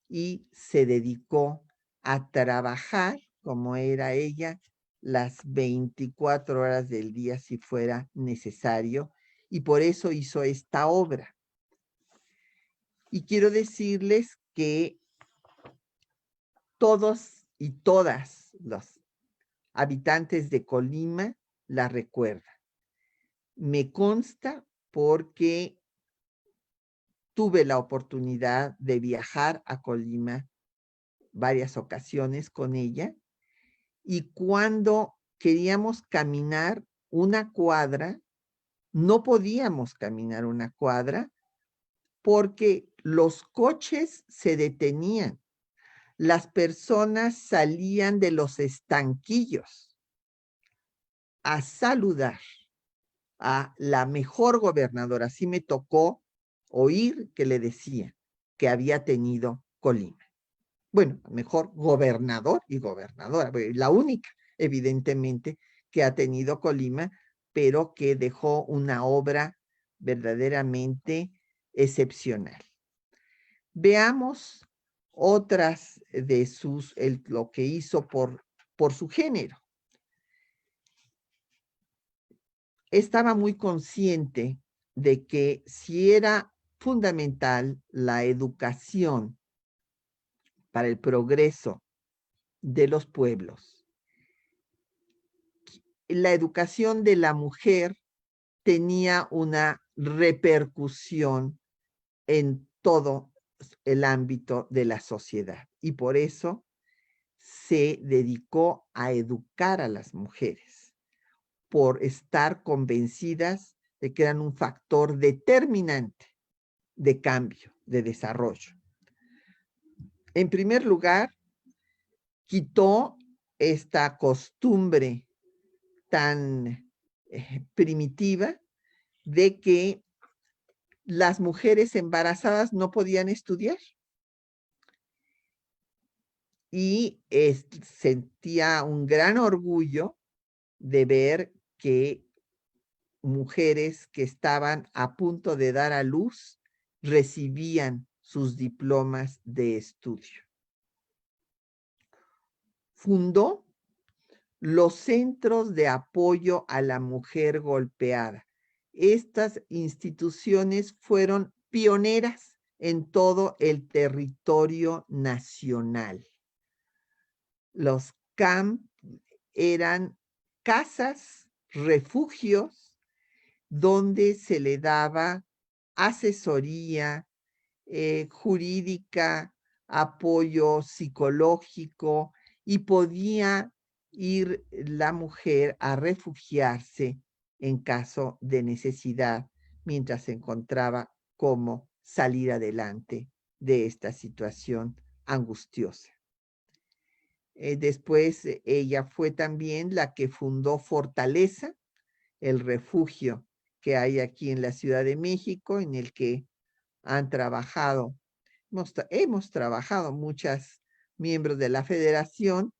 y se dedicó a trabajar, como era ella, las 24 horas del día si fuera necesario, y por eso hizo esta obra. Y quiero decirles que todos y todas los habitantes de Colima la recuerdan. Me consta porque tuve la oportunidad de viajar a Colima varias ocasiones con ella, y cuando queríamos caminar una cuadra, no podíamos caminar una cuadra porque los coches se detenían, las personas salían de los estanquillos a saludar a la mejor gobernadora. Así me tocó oír que le decía que había tenido Colima. Bueno, mejor gobernador y gobernadora, la única, evidentemente, que ha tenido Colima, pero que dejó una obra verdaderamente excepcional. Veamos otras de lo que hizo por su género. Estaba muy consciente de que si era fundamental la educación para el progreso de los pueblos, la educación de la mujer tenía una repercusión en todo el ámbito de la sociedad, y por eso se dedicó a educar a las mujeres, por estar convencidas de que eran un factor determinante de cambio, de desarrollo. En primer lugar, quitó esta costumbre tan primitiva de que las mujeres embarazadas no podían estudiar, y sentía un gran orgullo de ver que mujeres que estaban a punto de dar a luz recibían sus diplomas de estudio. Fundó los centros de apoyo a la mujer golpeada. Estas instituciones fueron pioneras en todo el territorio nacional. Los CAMP eran casas, refugios, donde se le daba asesoría jurídica, apoyo psicológico, y podía ir la mujer a refugiarse en caso de necesidad, mientras se encontraba cómo salir adelante de esta situación angustiosa. Después ella fue también la que fundó Fortaleza, el refugio que hay aquí en la Ciudad de México, en el que han trabajado, hemos trabajado muchas miembros de la federación,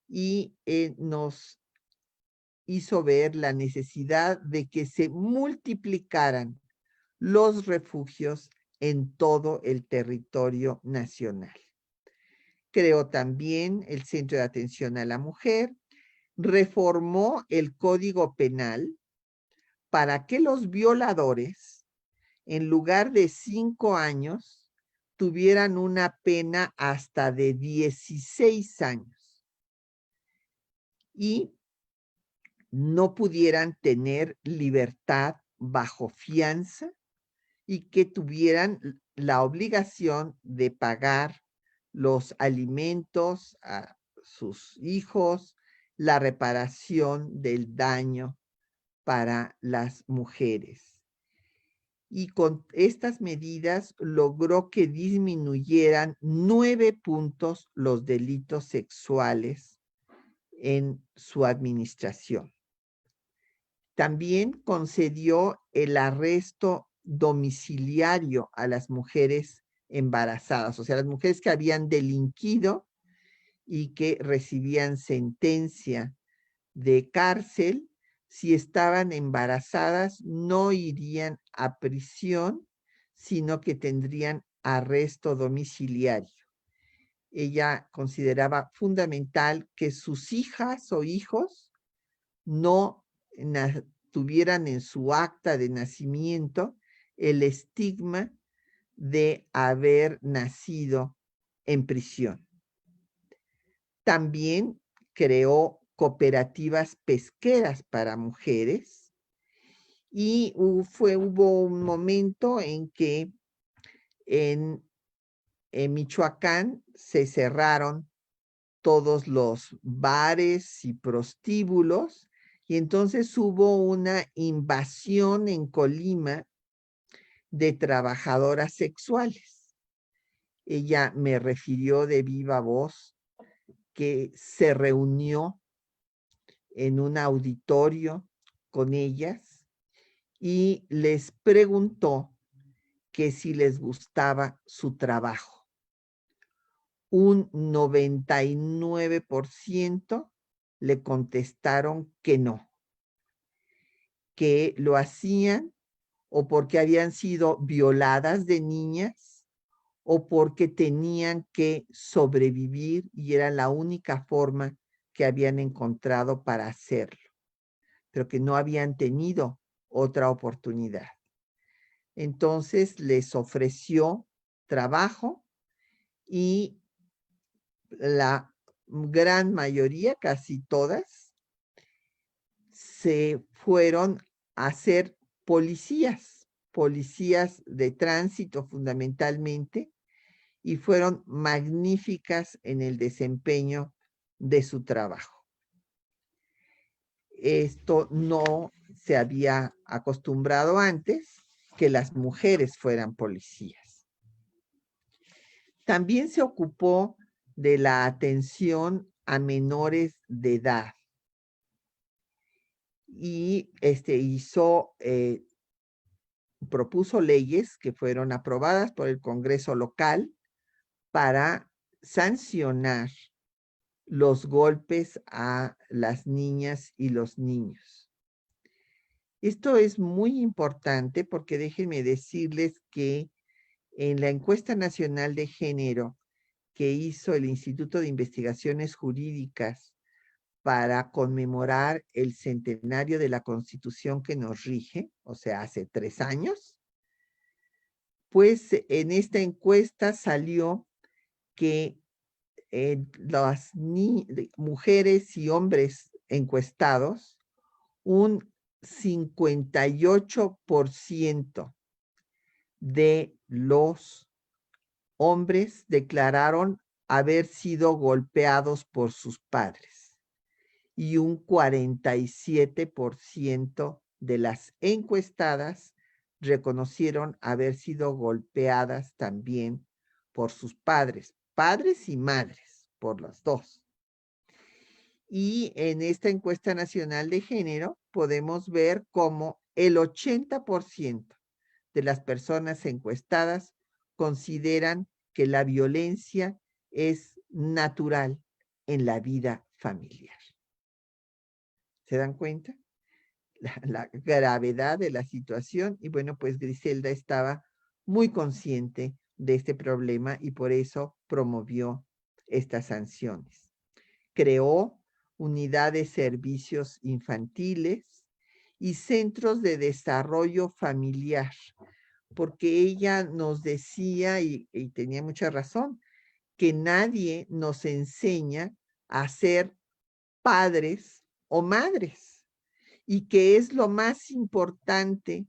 y nos hizo ver la necesidad de que se multiplicaran los refugios en todo el territorio nacional. Creó también el Centro de Atención a la Mujer, reformó el Código Penal para que los violadores, en lugar de 5 años, tuvieran una pena hasta de 16 años y no pudieran tener libertad bajo fianza, y que tuvieran la obligación de pagar los alimentos a sus hijos, la reparación del daño para las mujeres. Y con estas medidas logró que disminuyeran 9 puntos los delitos sexuales en su administración. También concedió el arresto domiciliario a las mujeres embarazadas, o sea, las mujeres que habían delinquido y que recibían sentencia de cárcel. Si estaban embarazadas, no irían a prisión, sino que tendrían arresto domiciliario. Ella consideraba fundamental que sus hijas o hijos no tuvieran en su acta de nacimiento el estigma de haber nacido en prisión. También creó cooperativas pesqueras para mujeres y hubo un momento en que en Michoacán se cerraron todos los bares y prostíbulos y entonces hubo una invasión en Colima de trabajadoras sexuales. Ella me refirió de viva voz que se reunió en un auditorio con ellas y les preguntó que si les gustaba su trabajo. Un 99% le contestaron que no, que lo hacían o porque habían sido violadas de niñas o porque tenían que sobrevivir y era la única forma que habían encontrado para hacerlo, pero que no habían tenido otra oportunidad. Entonces les ofreció trabajo y la gran mayoría, casi todas, se fueron a ser policías de tránsito fundamentalmente, y fueron magníficas en el desempeño de su trabajo. Esto no se había acostumbrado antes, que las mujeres fueran policías. También se ocupó de la atención a menores de edad y propuso leyes que fueron aprobadas por el Congreso local para sancionar los golpes a las niñas y los niños. Esto es muy importante porque déjenme decirles que en la encuesta nacional de género que hizo el Instituto de Investigaciones Jurídicas para conmemorar el centenario de la Constitución que nos rige, o sea, hace 3 años, pues en esta encuesta salió que las mujeres y hombres encuestados, un 58% de los hombres declararon haber sido golpeados por sus padres y un 47% de las encuestadas reconocieron haber sido golpeadas también por sus padres y madres, por las dos. Y en esta encuesta nacional de género podemos ver cómo el 80% de las personas encuestadas consideran que la violencia es natural en la vida familiar. ¿Se dan cuenta? La gravedad de la situación. Y bueno, pues Griselda estaba muy consciente de este problema y por eso promovió estas sanciones. Creó unidades de servicios infantiles y centros de desarrollo familiar, porque ella nos decía, y tenía mucha razón, que nadie nos enseña a ser padres o madres, y que es lo más importante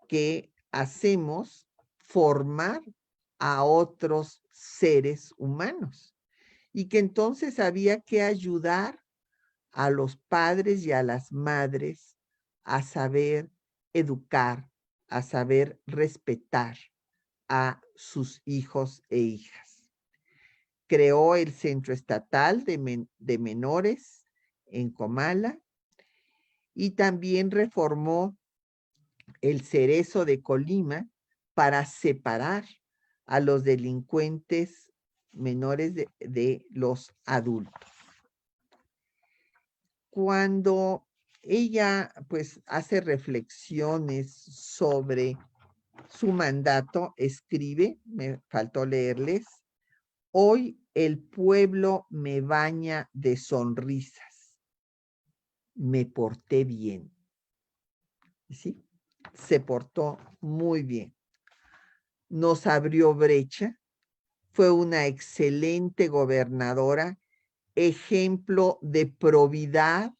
que hacemos, formar a otros seres humanos, y que entonces había que ayudar a los padres y a las madres a saber educar, a saber respetar a sus hijos e hijas. Creó el Centro Estatal de Menores en Comala y también reformó el Cerezo de Colima para separar a los delincuentes menores de los adultos. Cuando ella pues hace reflexiones sobre su mandato, escribe, me faltó leerles: hoy el pueblo me baña de sonrisas, me porté bien. ¿Sí? Se portó muy bien. Nos abrió brecha, fue una excelente gobernadora, ejemplo de probidad,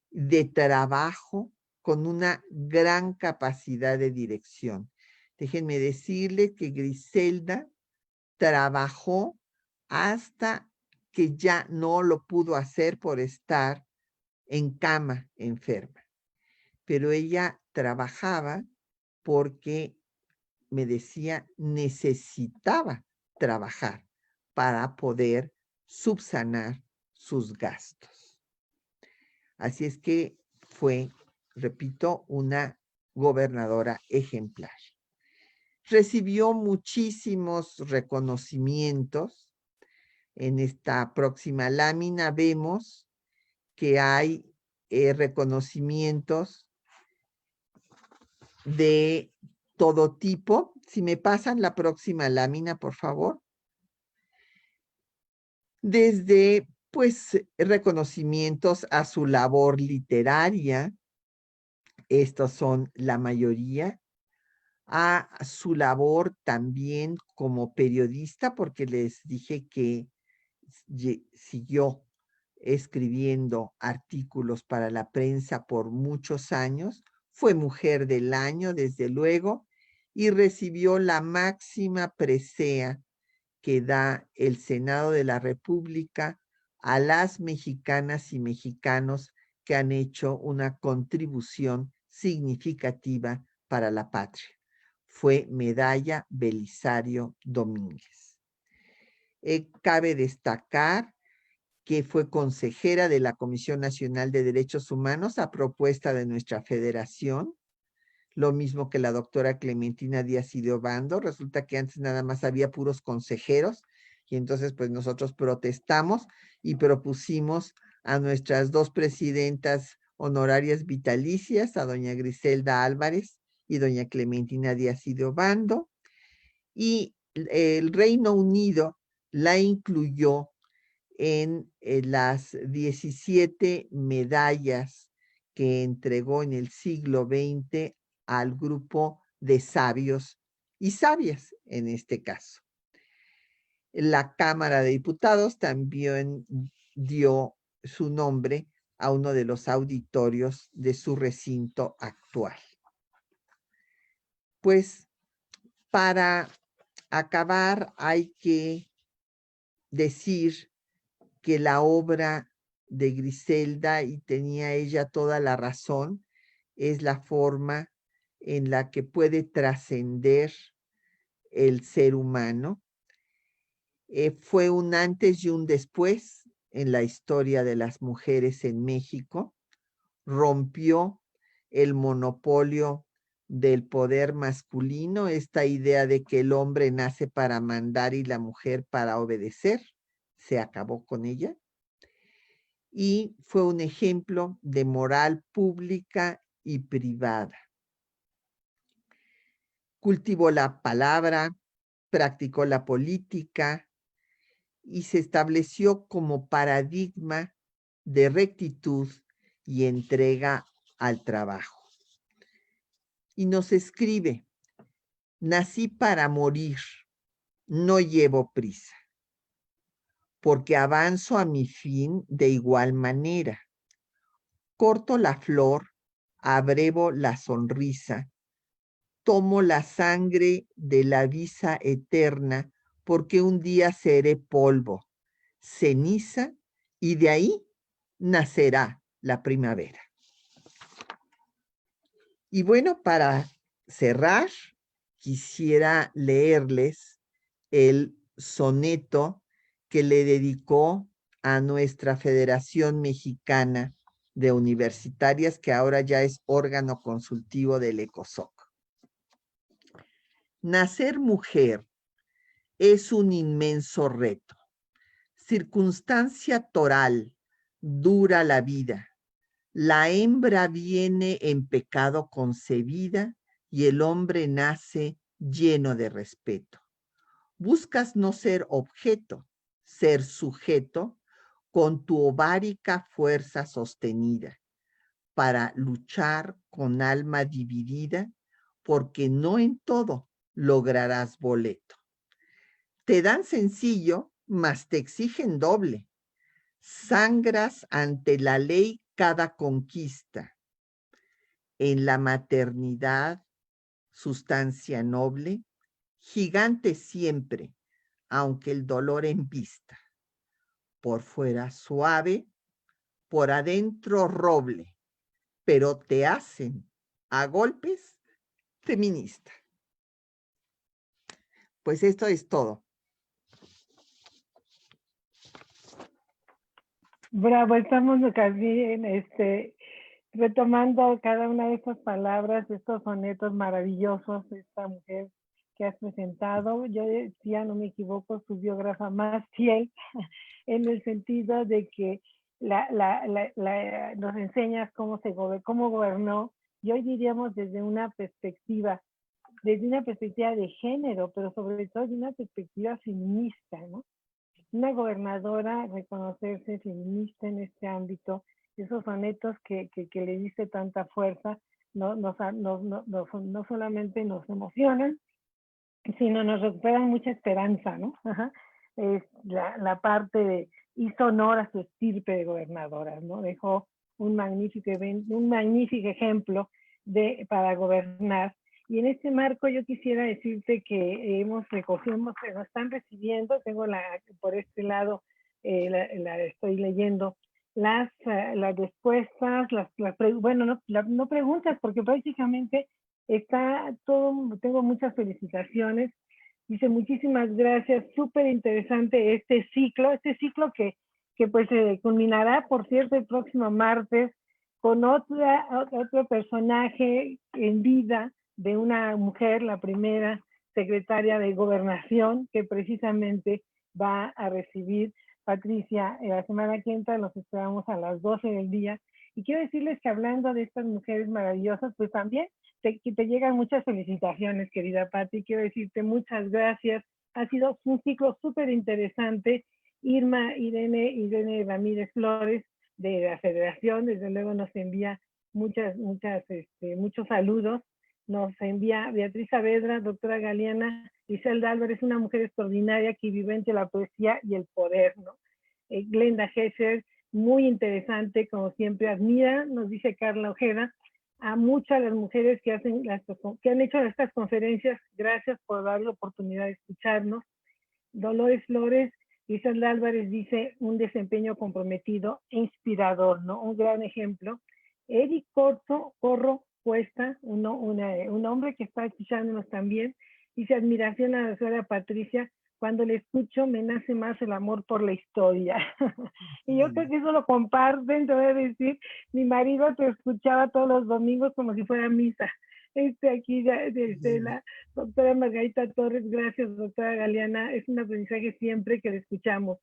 de trabajo, con una gran capacidad de dirección. Déjenme decirles que Griselda trabajó hasta que ya no lo pudo hacer por estar en cama enferma. Pero ella trabajaba porque, me decía, necesitaba trabajar para poder subsanar sus gastos. Así es que fue, repito, una gobernadora ejemplar. Recibió muchísimos reconocimientos. En esta próxima lámina vemos que hay reconocimientos de todo tipo. Si me pasan la próxima lámina, por favor. Desde, pues, reconocimientos a su labor literaria, estos son la mayoría, a su labor también como periodista, porque les dije que siguió escribiendo artículos para la prensa por muchos años. Fue mujer del año, desde luego, y recibió la máxima presea que da el Senado de la República a las mexicanas y mexicanos que han hecho una contribución significativa para la patria. Fue Medalla Belisario Domínguez. Cabe destacar que fue consejera de la Comisión Nacional de Derechos Humanos a propuesta de nuestra federación, lo mismo que la doctora Clementina Díaz y de Obando. Resulta que antes nada más había puros consejeros y entonces pues nosotros protestamos y propusimos a nuestras dos presidentas honorarias vitalicias, a doña Griselda Álvarez y doña Clementina Díaz y de Obando, y el Reino Unido la incluyó en las 17 medallas que entregó en el siglo XX al grupo de sabios y sabias, en este caso. La Cámara de Diputados también dio su nombre a uno de los auditorios de su recinto actual. Pues para acabar hay que decir que la obra de Griselda, y tenía ella toda la razón, es la forma en la que puede trascender el ser humano. Fue un antes y un después en la historia de las mujeres en México. Rompió el monopolio del poder masculino, esta idea de que el hombre nace para mandar y la mujer para obedecer, se acabó con ella. Y fue un ejemplo de moral pública y privada. Cultivó la palabra, practicó la política y se estableció como paradigma de rectitud y entrega al trabajo. Y nos escribe: nací para morir, no llevo prisa, porque avanzo a mi fin de igual manera. Corto la flor, abrevo la sonrisa, tomo la sangre de la visa eterna, porque un día seré polvo, ceniza, y de ahí nacerá la primavera. Y bueno, para cerrar, quisiera leerles el soneto que le dedicó a nuestra Federación Mexicana de Universitarias, que ahora ya es órgano consultivo del ECOSOC. Nacer mujer es un inmenso reto. Circunstancia toral, dura la vida. La hembra viene en pecado concebida y el hombre nace lleno de respeto. Buscas no ser objeto, ser sujeto con tu ovárica fuerza sostenida para luchar con alma dividida, porque no en todo lograrás boleto. Te dan sencillo, mas te exigen doble. Sangras ante la ley cada conquista. En la maternidad, sustancia noble, gigante siempre, aunque el dolor embista. Por fuera suave, por adentro roble, pero te hacen a golpes feminista. Pues esto es todo. Bravo, estamos casi retomando cada una de estas palabras, estos sonetos maravillosos de esta mujer que has presentado. Yo decía, no me equivoco, su biógrafa más fiel, en el sentido de que nos enseñas cómo cómo gobernó, y hoy diríamos desde una perspectiva de género, pero sobre todo de una perspectiva feminista, ¿no? Una gobernadora reconocerse feminista en este ámbito, esos sonetos que le diste tanta fuerza, no solamente nos emocionan, sino nos recuperan mucha esperanza, ¿no? Ajá. Es la parte de hizo honor a su estirpe de gobernadoras, ¿no? Dejó un magnífico ejemplo para gobernar. Y en este marco yo quisiera decirte que nos están recibiendo, por este lado, la estoy leyendo, las respuestas, bueno, no preguntas, porque prácticamente está todo, tengo muchas felicitaciones. Dice, muchísimas gracias, súper interesante este ciclo que pues culminará, por cierto, el próximo martes con otro personaje en vida de una mujer, la primera secretaria de Gobernación, que precisamente va a recibir Patricia la semana que entra. Los esperamos a las 12 del día. Y quiero decirles que hablando de estas mujeres maravillosas, pues también te llegan muchas felicitaciones, querida Pati. Quiero decirte muchas gracias. Ha sido un ciclo súper interesante. Irene Ramírez Flores, de la Federación, desde luego nos envía muchos saludos. Nos envía Beatriz Saavedra, doctora Galeana, Iselda Álvarez, una mujer extraordinaria que vive entre la poesía y el poder, ¿no? Glenda Hesser, muy interesante, como siempre, admira, nos dice Carla Ojeda, a muchas de las mujeres que han hecho estas conferencias. Gracias por dar la oportunidad de escucharnos. Dolores Flores, Iselda Álvarez dice, un desempeño comprometido e inspirador, ¿no? Un gran ejemplo. Eric Corro Cuesta, un hombre que está escuchándonos también, dice, admiración a la señora Patricia. Cuando le escucho me nace más el amor por la historia. Y yo creo que eso lo comparten, te voy a decir, mi marido te escuchaba todos los domingos como si fuera misa. Aquí la doctora Margarita Torres, gracias doctora Galeana, es un aprendizaje siempre que le escuchamos.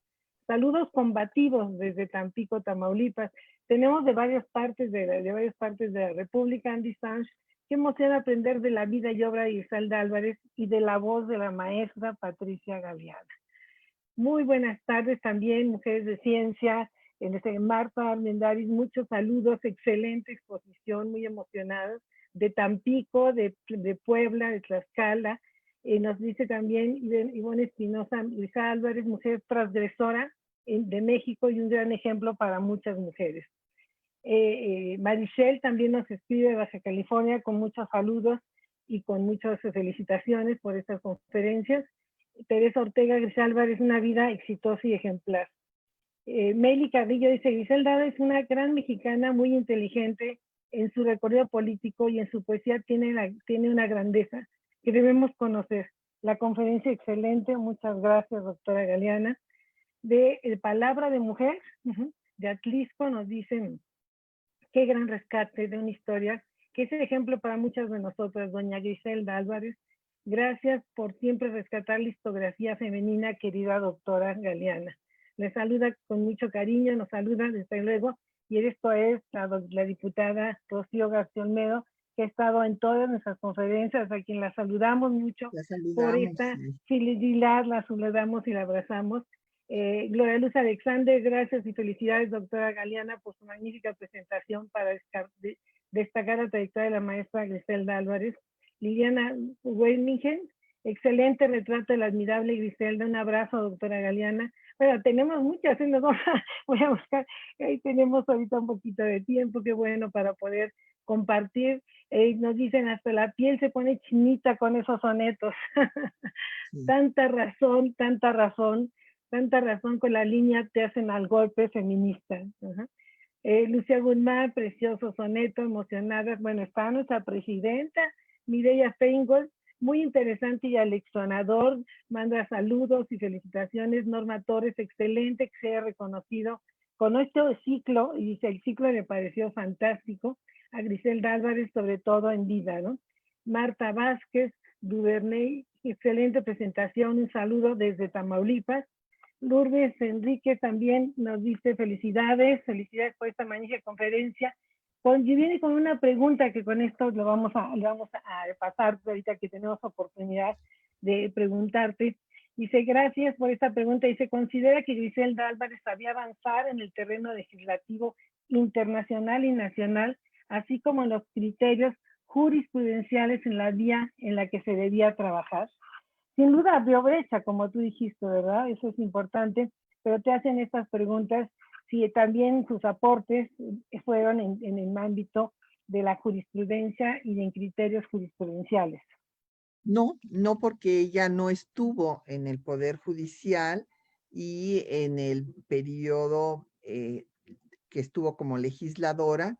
Saludos combativos desde Tampico, Tamaulipas. Tenemos de varias partes de la República, Andy Sánchez. Qué emoción aprender de la vida y obra de Iselda Álvarez y de la voz de la maestra Patricia Galeana. Muy buenas tardes también, mujeres de ciencia. Marta Armendáriz, muchos saludos, excelente exposición, muy emocionados. De Tampico, de Puebla, de Tlaxcala. Nos dice también Ivonne Espinosa, Luisa Álvarez, mujer transgresora de México y un gran ejemplo para muchas mujeres. Marichelle también nos escribe de Baja California con muchos saludos y con muchas felicitaciones por estas conferencias. Teresa Ortega Grisel Álvarez, una vida exitosa y ejemplar. Meli Carrillo dice, Griselda es una gran mexicana muy inteligente en su recorrido político y en su poesía tiene una grandeza que debemos conocer. La conferencia excelente, muchas gracias doctora Galeana. De Palabra de Mujer, de Atlisco, nos dicen, qué gran rescate de una historia que es ejemplo para muchas de nosotras, doña Griselda Álvarez. Gracias por siempre rescatar la historiografía femenina, querida doctora Galeana. Les saluda con mucho cariño, nos saluda desde luego, y esto es la diputada Rocío García Olmedo, que ha estado en todas nuestras conferencias, a quien la saludamos mucho La por saludamos. esta Sí. fidelidad, la saludamos y la abrazamos. Gloria Luz Alexander, gracias y felicidades, doctora Galeana, por su magnífica presentación para destacar la trayectoria de la maestra Griselda Álvarez. Liliana Weilmingen, excelente retrato de la admirable Griselda, un abrazo, doctora Galeana. Bueno, tenemos muchas, voy a buscar, ahí tenemos ahorita un poquito de tiempo, qué bueno para poder compartir. Nos dicen hasta la piel se pone chinita con esos sonetos. Sí. Tanta razón, tanta razón, tanta razón con la línea te hacen al golpe feminista. Lucía Guzmán, precioso soneto, emocionadas. Bueno, está nuestra presidenta, Mireya Feingold, muy interesante y aleccionador, manda saludos y felicitaciones. Norma Torres, excelente que sea reconocido con este ciclo, y dice, el ciclo me pareció fantástico. A Griselda Álvarez, sobre todo en vida, ¿no? Marta Vázquez, Duvernay, excelente presentación, un saludo desde Tamaulipas. Lourdes Enrique también nos dice felicidades por esta magnífica conferencia. Y viene con una pregunta que con esto le vamos a pasar ahorita que tenemos oportunidad de preguntarte. Dice, gracias por esta pregunta. Dice, ¿considera que Griselda Álvarez sabía avanzar en el terreno legislativo internacional y nacional, así como en los criterios jurisprudenciales en la vía en la que se debía trabajar? Sin duda abrió brecha, como tú dijiste, ¿verdad? Eso es importante, pero te hacen estas preguntas si también sus aportes fueron en el ámbito de la jurisprudencia y en criterios jurisprudenciales. No, no, porque ella no estuvo en el Poder Judicial y en el periodo que estuvo como legisladora,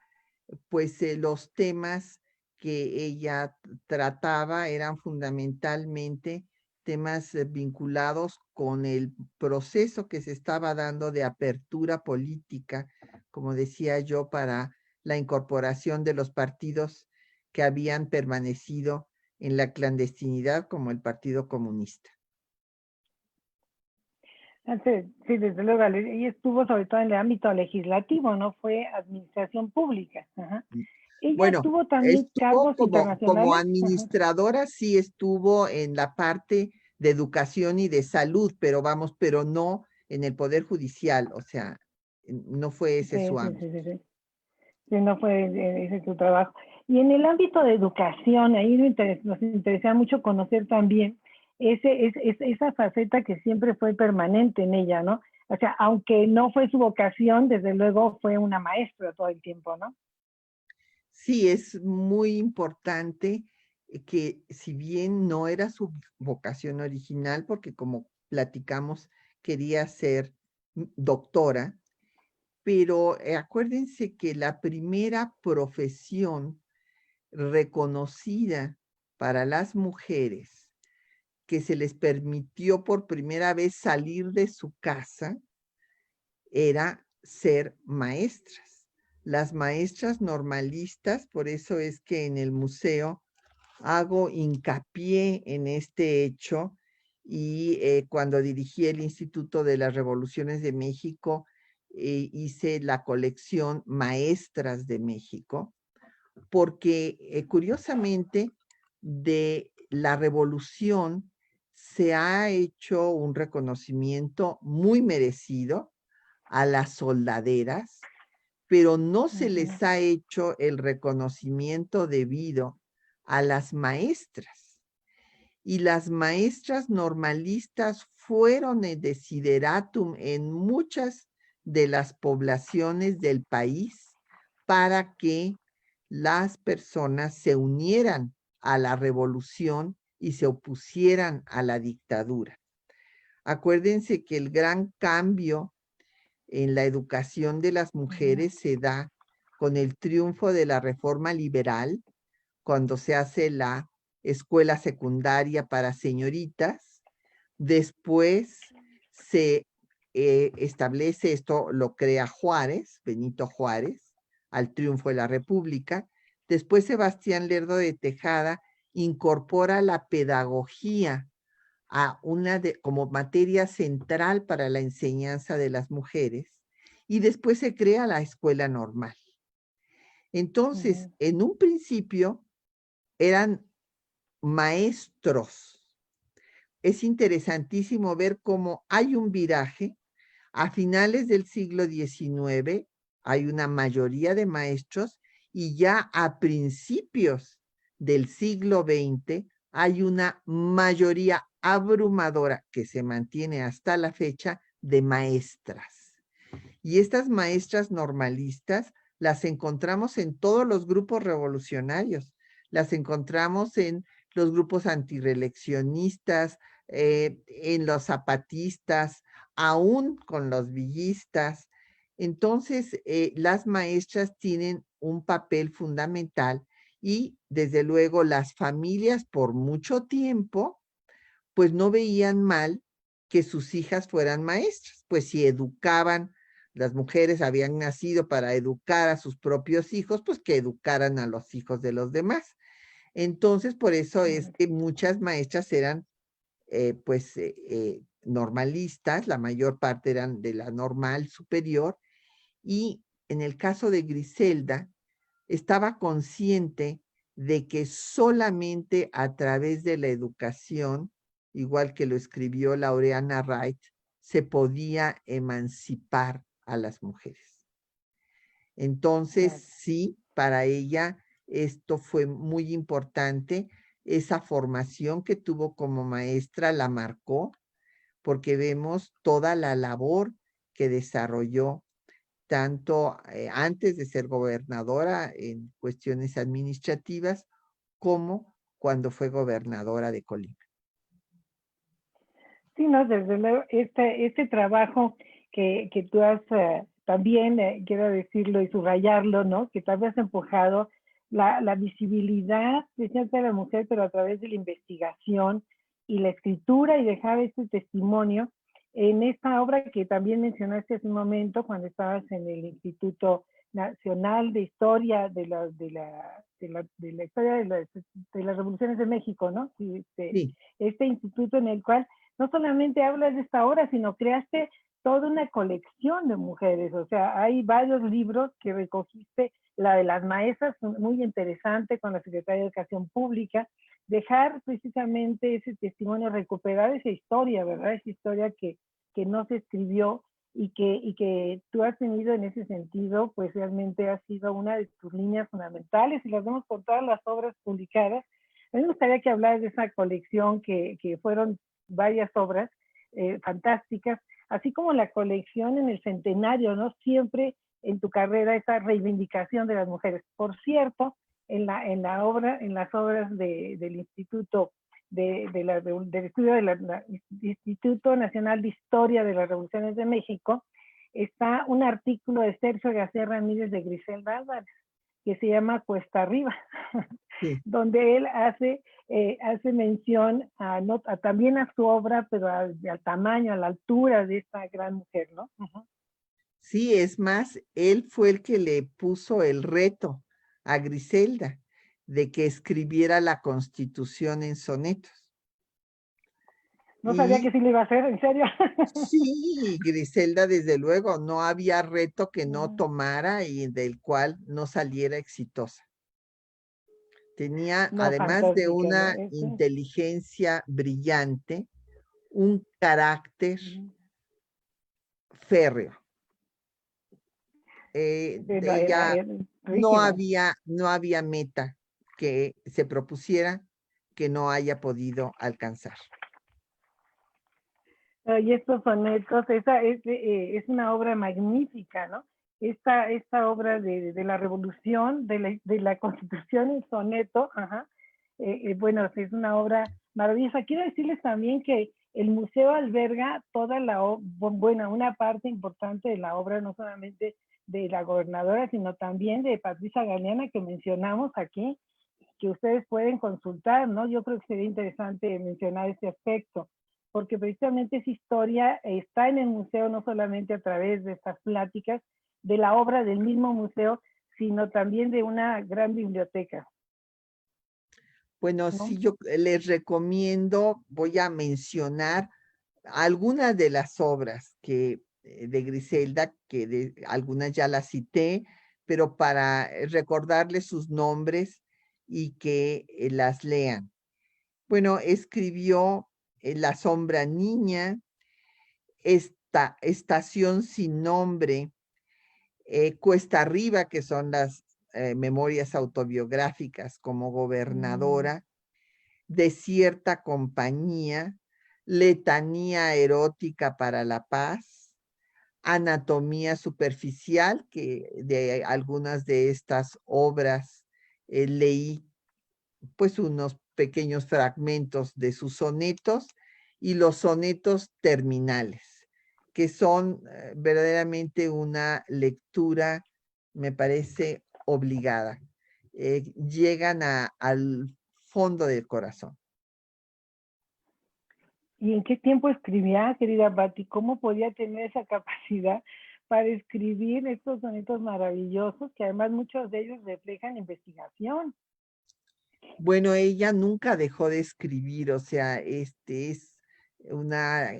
pues los temas que ella trataba eran fundamentalmente temas vinculados con el proceso que se estaba dando de apertura política, como decía yo, para la incorporación de los partidos que habían permanecido en la clandestinidad, como el Partido Comunista. Sí, desde luego, ella estuvo sobre todo en el ámbito legislativo, no fue administración pública. Ajá. Ella Bueno, tuvo también estuvo cargos como internacionales. administradora, sí estuvo en la parte de educación y de salud, pero vamos, pero no en el Poder Judicial, o sea, no fue ese Sí, su sí, ámbito. sí, sí. Sí, no fue ese su trabajo. Y en el ámbito de educación, ahí nos interesa mucho conocer también esa faceta que siempre fue permanente en ella, ¿no? O sea, aunque no fue su vocación, desde luego fue una maestra todo el tiempo, ¿no? Sí, es muy importante que si bien no era su vocación original, porque como platicamos, quería ser doctora, pero acuérdense que la primera profesión reconocida para las mujeres que se les permitió por primera vez salir de su casa era ser maestras. Las maestras normalistas, por eso es que en el museo hago hincapié en este hecho y cuando dirigí el Instituto de las Revoluciones de México, hice la colección Maestras de México, porque curiosamente de la revolución se ha hecho un reconocimiento muy merecido a las soldaderas, pero no se les ha hecho el reconocimiento debido a las maestras. Y las maestras normalistas fueron el desideratum en muchas de las poblaciones del país para que las personas se unieran a la revolución y se opusieran a la dictadura. Acuérdense que el gran cambio en la educación de las mujeres se da con el triunfo de la reforma liberal, cuando se hace la escuela secundaria para señoritas. Después se establece esto, lo crea Juárez, Benito Juárez, al triunfo de la República. Después Sebastián Lerdo de Tejada incorpora la pedagogía a como materia central para la enseñanza de las mujeres, y después se crea la escuela normal. Entonces, Ujú. en un principio eran maestros. Es interesantísimo ver cómo hay un viraje. A finales del siglo XIX hay una mayoría de maestros, y ya a principios del siglo XX hay una mayoría abrumadora que se mantiene hasta la fecha de maestras. Y estas maestras normalistas las encontramos en todos los grupos revolucionarios, las encontramos en los grupos antireeleccionistas, en los zapatistas, aún con los villistas. Entonces, las maestras tienen un papel fundamental, y desde luego las familias por mucho tiempo pues no veían mal que sus hijas fueran maestras, pues si educaban, las mujeres habían nacido para educar a sus propios hijos, pues que educaran a los hijos de los demás. Entonces, por eso es Claro. que muchas maestras eran normalistas, la mayor parte eran de la normal superior, y en el caso de Griselda, estaba consciente de que solamente a través de la educación, igual que lo escribió Laureana Wright, se podía emancipar a las mujeres. Entonces, Claro. sí, para ella esto fue muy importante. Esa formación que tuvo como maestra la marcó, porque vemos toda la labor que desarrolló tanto antes de ser gobernadora en cuestiones administrativas, como cuando fue gobernadora de Colima. Sí, no, desde luego, este trabajo que tú has también, quiero decirlo y subrayarlo, ¿no? Que tal vez has empujado la visibilidad precisamente de la mujer, pero a través de la investigación y la escritura, y dejar este testimonio en esta obra que también mencionaste hace un momento cuando estabas en el Instituto Nacional de Historia de la Historia de las Revoluciones de México, ¿no? Sí, Sí, este instituto en el cual no solamente hablas de esta obra, sino creaste toda una colección de mujeres. O sea, hay varios libros que recogiste, la de las maestras, muy interesante, con la Secretaría de Educación Pública, dejar precisamente ese testimonio, recuperar esa historia, ¿verdad? Esa historia que no se escribió y que tú has tenido en ese sentido, pues realmente ha sido una de tus líneas fundamentales, y las vemos por todas las obras publicadas. A mí me gustaría que hablaras de esa colección que fueron varias obras fantásticas, así como la colección en el centenario, ¿no? Siempre en tu carrera esa reivindicación de las mujeres. Por cierto, en las obras del Instituto del Estudio del Instituto Nacional de Historia de las Revoluciones de México, está un artículo de Sergio García Ramírez de Griselda Álvarez, que se llama Cuesta Arriba, sí. donde él hace mención también a su obra, pero al tamaño, a la altura de esta gran mujer, ¿no? Uh-huh. Sí, es más, él fue el que le puso el reto a Griselda de que escribiera la Constitución en sonetos. No sabía que Y sí lo iba a hacer, en serio. sí, Griselda, desde luego, no había reto que no tomara y del cual no saliera exitosa. Tenía, No, además de fantástica, ¿no? una inteligencia brillante, un carácter férreo. Era Ella rígida. no había meta que se propusiera que no haya podido alcanzar. Y estos sonetos, esa es una obra magnífica, ¿no? Esta obra de la revolución, de la constitución en soneto, ajá, bueno, es una obra maravillosa. Quiero decirles también que el museo alberga toda bueno, una parte importante de la obra, no solamente de la gobernadora, sino también de Patricia Galeana, que mencionamos aquí, que ustedes pueden consultar, ¿no? Yo creo que sería interesante mencionar este aspecto, porque precisamente esa historia está en el museo no solamente a través de estas pláticas, de la obra del mismo museo, sino también de una gran biblioteca. Bueno, ¿no? sí, yo les recomiendo, voy a mencionar algunas de las obras que de Griselda, que algunas ya las cité, pero para recordarles sus nombres y que las lean. Bueno, escribió La sombra niña, esta Estación sin nombre, Cuesta arriba, que son las memorias autobiográficas como Mm, gobernadora, Desierta compañía, Letanía erótica para la paz, Anatomía superficial, que de algunas de estas obras leí pues unos pequeños fragmentos de sus sonetos y los sonetos terminales, que son verdaderamente una lectura, me parece, obligada. Llegan al fondo del corazón. ¿Y en qué tiempo escribía, querida Patti? ¿Cómo podía tener esa capacidad para escribir estos sonetos maravillosos que además muchos de ellos reflejan investigación? Bueno, ella nunca dejó de escribir, o sea, este es una,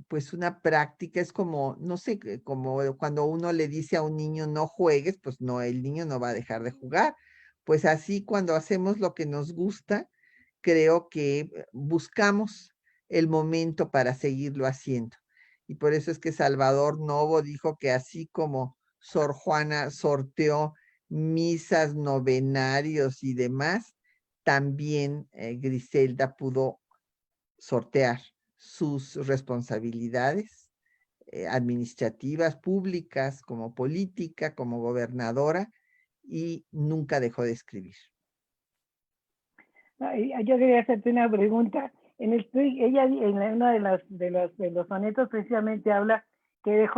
pues una práctica, es como, no sé, como cuando uno le dice a un niño no juegues, pues no, el niño no va a dejar de jugar. Pues así cuando hacemos lo que nos gusta, creo que buscamos el momento para seguirlo haciendo. Y por eso es que Salvador Novo dijo que así como Sor Juana sorteó misas, novenarios y demás, también Griselda pudo sortear sus responsabilidades administrativas, públicas, como política, como gobernadora, y nunca dejó de escribir. Ay, yo quería hacerte una pregunta. Ella en uno de los sonetos precisamente habla que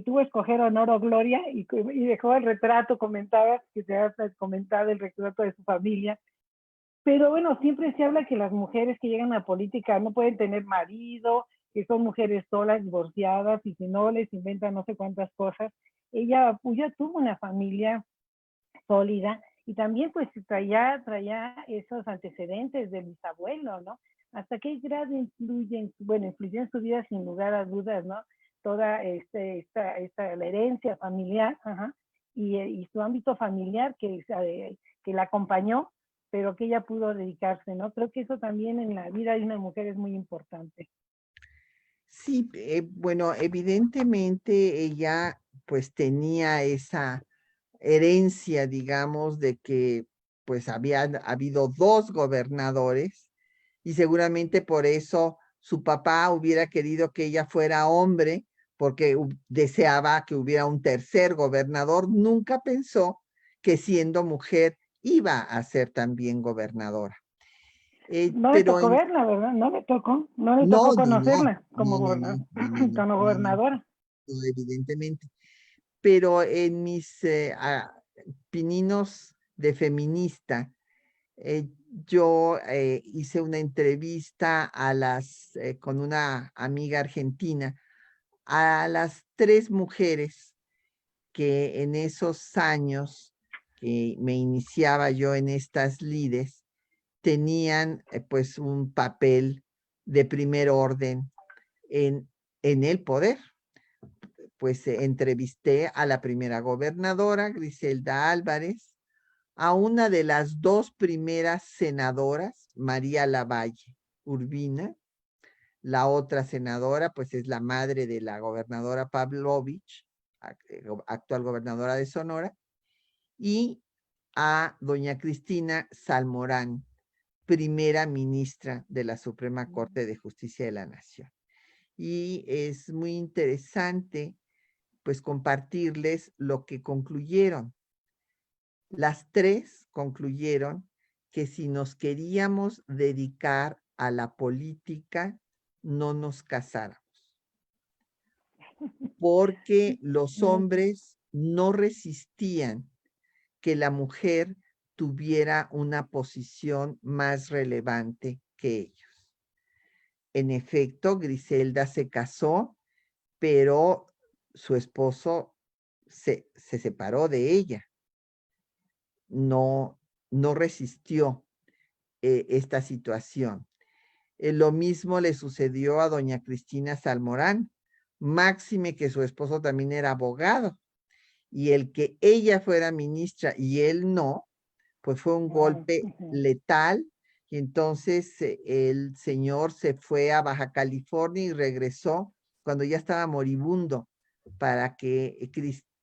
tuvo escoger honor o gloria y dejó el retrato, comentaba que se ha comentado el retrato de su familia. Pero bueno, siempre se habla que las mujeres que llegan a la política no pueden tener marido, que son mujeres solas, divorciadas, y si no les inventan no sé cuántas cosas. Ella pues, ya tuvo una familia sólida y también pues traía esos antecedentes del bisabuelo, ¿no? Hasta qué grado influyó en su vida sin lugar a dudas, ¿no? Toda la herencia familiar, ajá, y su ámbito familiar que la acompañó, pero que ella pudo dedicarse, ¿no? Creo que eso también en la vida de una mujer es muy importante. Sí, bueno, evidentemente ella pues tenía esa herencia, digamos, de que pues habían habido dos gobernadores y seguramente por eso su papá hubiera querido que ella fuera hombre porque deseaba que hubiera un tercer gobernador. Nunca pensó que siendo mujer iba a ser también gobernadora. No le Pero tocó verla, ¿verdad? No le no, tocó no, no, conocerla no, no, no, no, no, no, como no, no, gobernadora. no, evidentemente. Pero en mis pininos de feminista, yo hice una entrevista con una amiga argentina, a las tres mujeres que en esos años que me iniciaba yo en estas lides, tenían pues un papel de primer orden en, en el poder. Pues entrevisté a la primera gobernadora, Griselda Álvarez, a una de las dos primeras senadoras, María Lavalle Urbina. La otra senadora, pues es la madre de la gobernadora Pavlovich, actual gobernadora de Sonora, y a doña Cristina Salmorán, primera ministra de la Suprema Corte de Justicia de la Nación. Y es muy interesante, pues, compartirles lo que concluyeron. Las tres concluyeron que si nos queríamos dedicar a la política, no nos casáramos, porque los hombres no resistían que la mujer tuviera una posición más relevante que ellos. En efecto, Griselda se casó, pero su esposo se separó de ella. No, no resistió. esta situación. Lo mismo le sucedió a doña Cristina Salmorán, máxime que su esposo también era abogado, y el que ella fuera ministra y él no, pues fue un golpe letal, y entonces el señor se fue a Baja California y regresó cuando ya estaba moribundo para que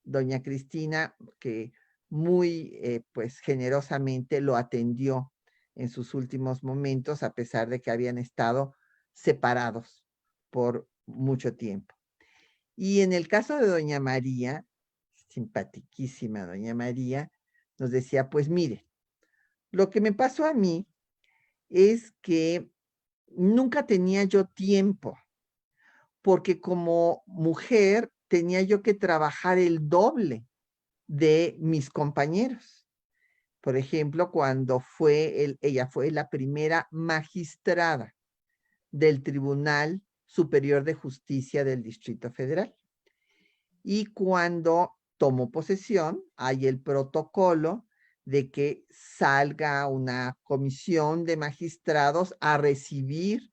doña Cristina, que muy pues generosamente lo atendió en sus últimos momentos, a pesar de que habían estado separados por mucho tiempo. Y en el caso de doña María, simpatiquísima doña María, nos decía, pues mire, lo que me pasó a mí es que nunca tenía yo tiempo, porque como mujer tenía yo que trabajar el doble de mis compañeros. Por ejemplo, cuando ella fue la primera magistrada del Tribunal Superior de Justicia del Distrito Federal. Y cuando tomó posesión, hay el protocolo de que salga una comisión de magistrados a recibir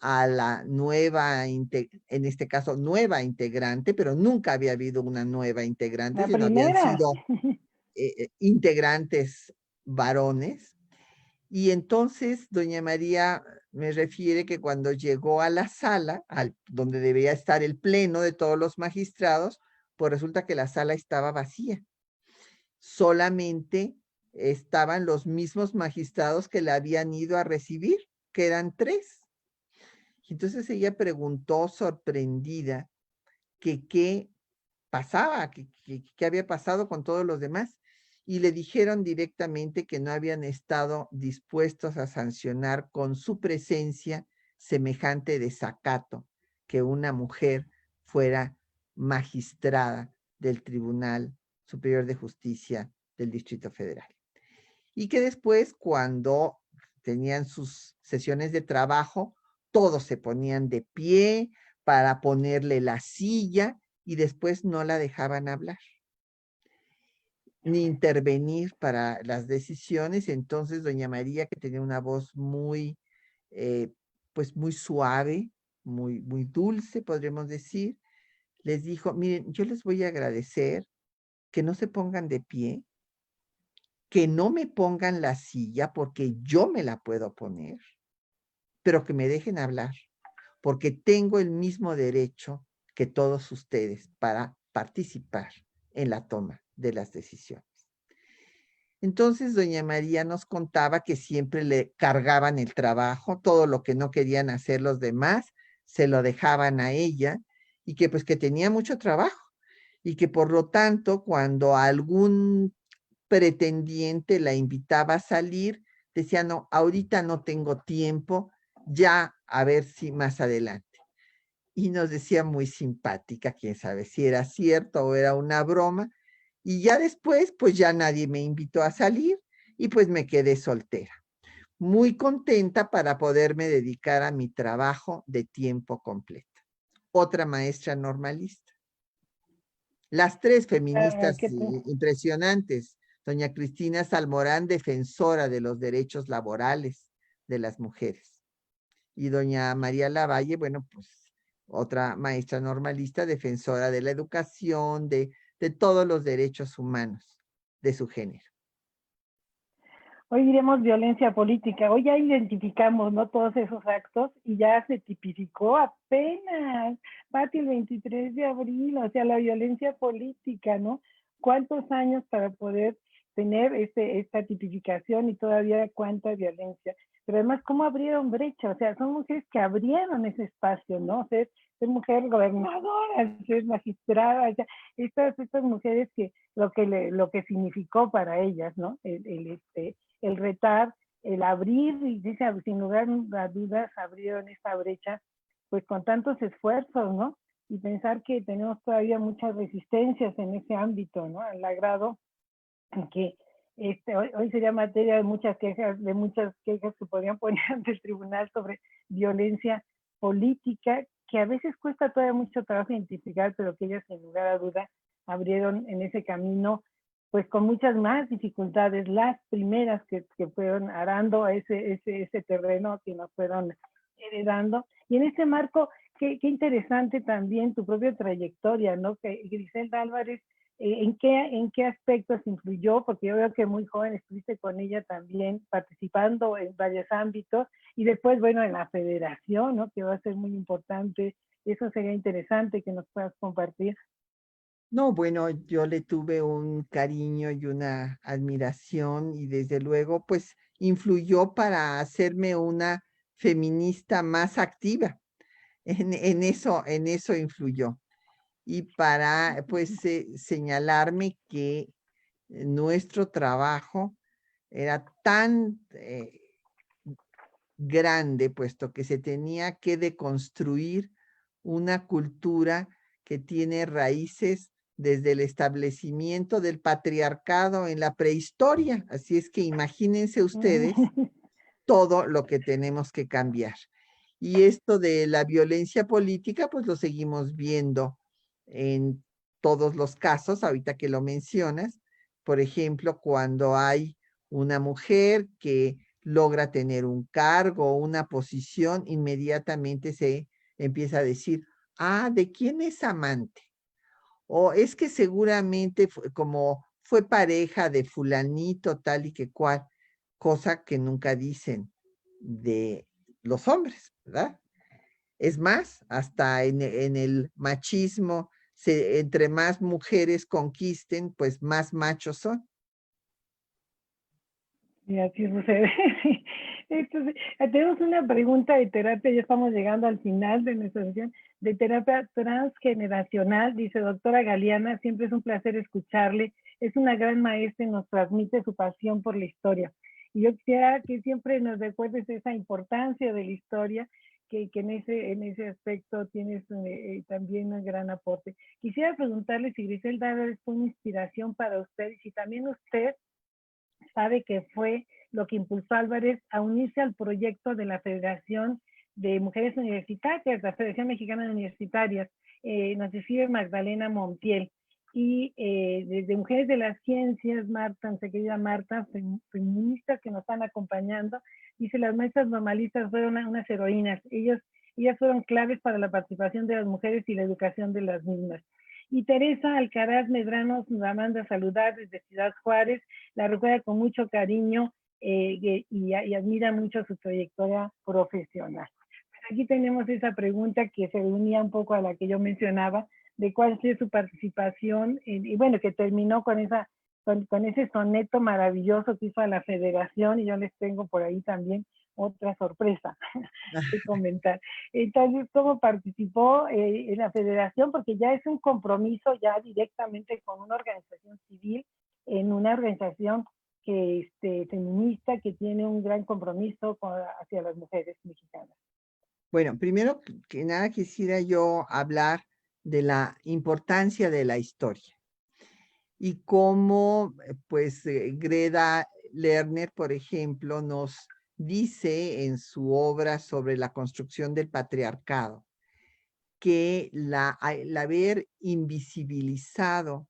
a la nueva, en este caso, nueva integrante, pero nunca había habido una nueva integrante, La sino habían primera. sido integrantes varones. Y entonces doña María me refiere que cuando llegó a la sala, donde debía estar el pleno de todos los magistrados, pues resulta que la sala estaba vacía. Solamente estaban los mismos magistrados que la habían ido a recibir, que eran 3. Y entonces ella preguntó sorprendida que qué pasaba, qué había pasado con todos los demás. Y le dijeron directamente que no habían estado dispuestos a sancionar con su presencia semejante desacato que una mujer fuera magistrada del Tribunal Superior de Justicia del Distrito Federal. Y que después, cuando tenían sus sesiones de trabajo, todos se ponían de pie para ponerle la silla y después no la dejaban hablar ni intervenir para las decisiones. Entonces, doña María, que tenía una voz muy, pues muy suave, muy dulce, podríamos decir, les dijo, miren, yo les voy a agradecer que no se pongan de pie, que no me pongan la silla porque yo me la puedo poner, pero que me dejen hablar, porque tengo el mismo derecho que todos ustedes para participar en la toma de las decisiones. Entonces, doña María nos contaba que siempre le cargaban el trabajo, todo lo que no querían hacer los demás, se lo dejaban a ella, y que pues que tenía mucho trabajo, y que por lo tanto, cuando algún pretendiente la invitaba a salir, decía, no, ahorita no tengo tiempo, ya a ver si más adelante. Y nos decía muy simpática, quién sabe si era cierto o era una broma, y ya después, pues ya nadie me invitó a salir y pues me quedé soltera, muy contenta para poderme dedicar a mi trabajo de tiempo completo. Otra maestra normalista. Las 3 Ah, feministas impresionantes. Doña Cristina Salmorán, defensora de los derechos laborales de las mujeres. Y doña María Lavalle, bueno, pues otra maestra normalista, defensora de la educación, de todos los derechos humanos de su género. Hoy diremos violencia política. Hoy ya identificamos, ¿no? Todos esos actos y ya se tipificó apenas, Pati, el 23 de abril, o sea, la violencia política, ¿no? ¿Cuántos años para poder tener esta tipificación y todavía cuánta violencia? Pero además, ¿cómo abrieron brecha? O sea, son mujeres que abrieron ese espacio, ¿no? Ser mujer gobernadora, ser magistrada, o sea, estas mujeres que lo que significó para ellas, ¿no? El retar, el abrir, y dice, sin lugar a dudas, abrieron esta brecha, pues con tantos esfuerzos, ¿no? Y pensar que tenemos todavía muchas resistencias en ese ámbito, ¿no? Al grado que hoy sería materia de muchas quejas que podrían poner ante el tribunal sobre violencia política, que a veces cuesta todavía mucho trabajo identificar, pero que ellas sin lugar a duda abrieron en ese camino pues con muchas más dificultades, las primeras que fueron arando ese terreno que nos fueron heredando. Y en ese marco, qué interesante también tu propia trayectoria, ¿no? Que Griselda Álvarez, ¿en qué aspectos influyó? Porque yo veo que muy joven estuviste con ella también participando en varios ámbitos y después, bueno, en la federación, ¿no? Que va a ser muy importante. Eso sería interesante que nos puedas compartir. No, bueno, yo le tuve un cariño y una admiración y desde luego, pues influyó para hacerme una feminista más activa. En eso influyó. Y para, pues, señalarme que nuestro trabajo era tan grande, puesto que se tenía que deconstruir una cultura que tiene raíces desde el establecimiento del patriarcado en la prehistoria. Así es que imagínense ustedes todo lo que tenemos que cambiar. Y esto de la violencia política, pues lo seguimos viendo en todos los casos, ahorita que lo mencionas. Por ejemplo, cuando hay una mujer que logra tener un cargo o una posición, inmediatamente se empieza a decir, ah, ¿de quién es amante? O es que seguramente como fue pareja de fulanito tal y que cual, cosa que nunca dicen de los hombres, ¿verdad? Es más, hasta en el machismo, entre más mujeres conquisten, pues más machos son. Y así sucede. Entonces, tenemos una pregunta de terapia, ya estamos llegando al final de nuestra sesión, de terapia transgeneracional. Dice, doctora Galeana, siempre es un placer escucharle. Es una gran maestra y nos transmite su pasión por la historia. Y yo quisiera que siempre nos recuerdes esa importancia de la historia, que en ese aspecto tienes también un gran aporte. Quisiera preguntarle si Griselda es una inspiración para usted y si también usted sabe que fue lo que impulsó a Álvarez a unirse al proyecto de la Federación de Mujeres Universitarias, la Federación Mexicana de Universitarias. Nos decía Magdalena Montiel. Y desde Mujeres de las Ciencias, Marta, nuestra querida Marta, feministas que nos están acompañando, dice, las maestras normalistas fueron unas heroínas. Ellas fueron claves para la participación de las mujeres y la educación de las mismas. Y Teresa Alcaraz Medrano nos manda a saludar desde Ciudad Juárez, la recuerda con mucho cariño y admira mucho su trayectoria profesional. Aquí tenemos esa pregunta que se unía un poco a la que yo mencionaba, de cuál fue su participación, y bueno, que terminó con ese soneto maravilloso que hizo a la Federación, y yo les tengo por ahí también otra sorpresa de comentar. Entonces, ¿cómo participó en la Federación? Porque ya es un compromiso ya directamente con una organización civil, en una organización que feminista, que tiene un gran compromiso hacia las mujeres mexicanas. Bueno, primero que nada quisiera yo hablar de la importancia de la historia y cómo, pues, Greta Lerner, por ejemplo, nos dice en su obra sobre la construcción del patriarcado que el haber invisibilizado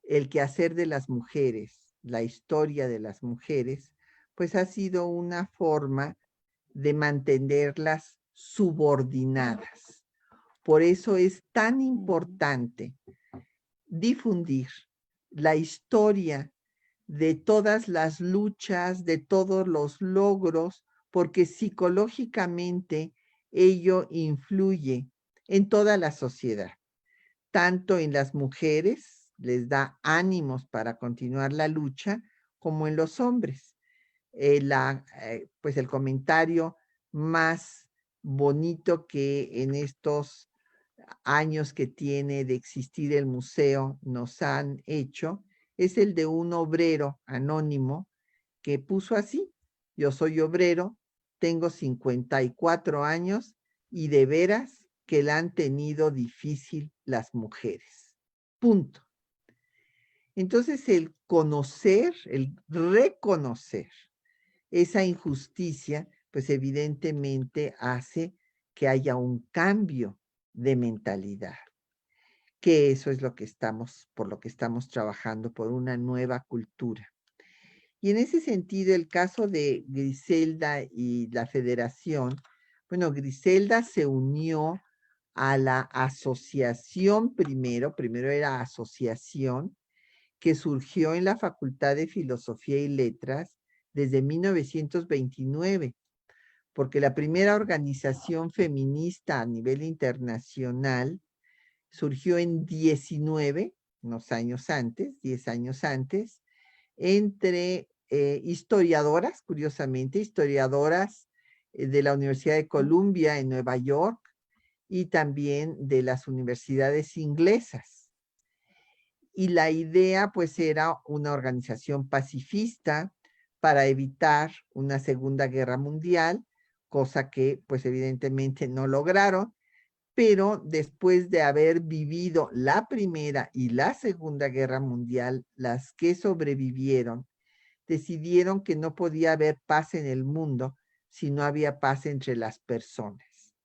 el quehacer de las mujeres, la historia de las mujeres, pues ha sido una forma de mantenerlas subordinadas. Por eso es tan importante difundir la historia de todas las luchas, de todos los logros, porque psicológicamente ello influye en toda la sociedad, tanto en las mujeres, les da ánimos para continuar la lucha, como en los hombres. Pues el comentario más bonito que en estos años que tiene de existir el museo nos han hecho es el de un obrero anónimo que puso así: yo soy obrero, tengo 54 años y de veras que la han tenido difícil las mujeres. Punto. Entonces el conocer, el reconocer esa injusticia, pues evidentemente hace que haya un cambio de mentalidad. que eso es por lo que estamos trabajando, por una nueva cultura. Y en ese sentido, el caso de Griselda y la federación, bueno, Griselda se unió a la asociación primero era asociación, que surgió en la Facultad de Filosofía y Letras desde 1929, porque la primera organización feminista a nivel internacional surgió en 19, unos años antes, 10 años antes, entre historiadoras, curiosamente, historiadoras de la Universidad de Columbia en Nueva York y también de las universidades inglesas. Y la idea pues era una organización pacifista para evitar una Segunda Guerra Mundial, cosa que pues evidentemente no lograron, pero después de haber vivido la Primera y la Segunda Guerra Mundial, las que sobrevivieron decidieron que no podía haber paz en el mundo si no había paz entre las personas.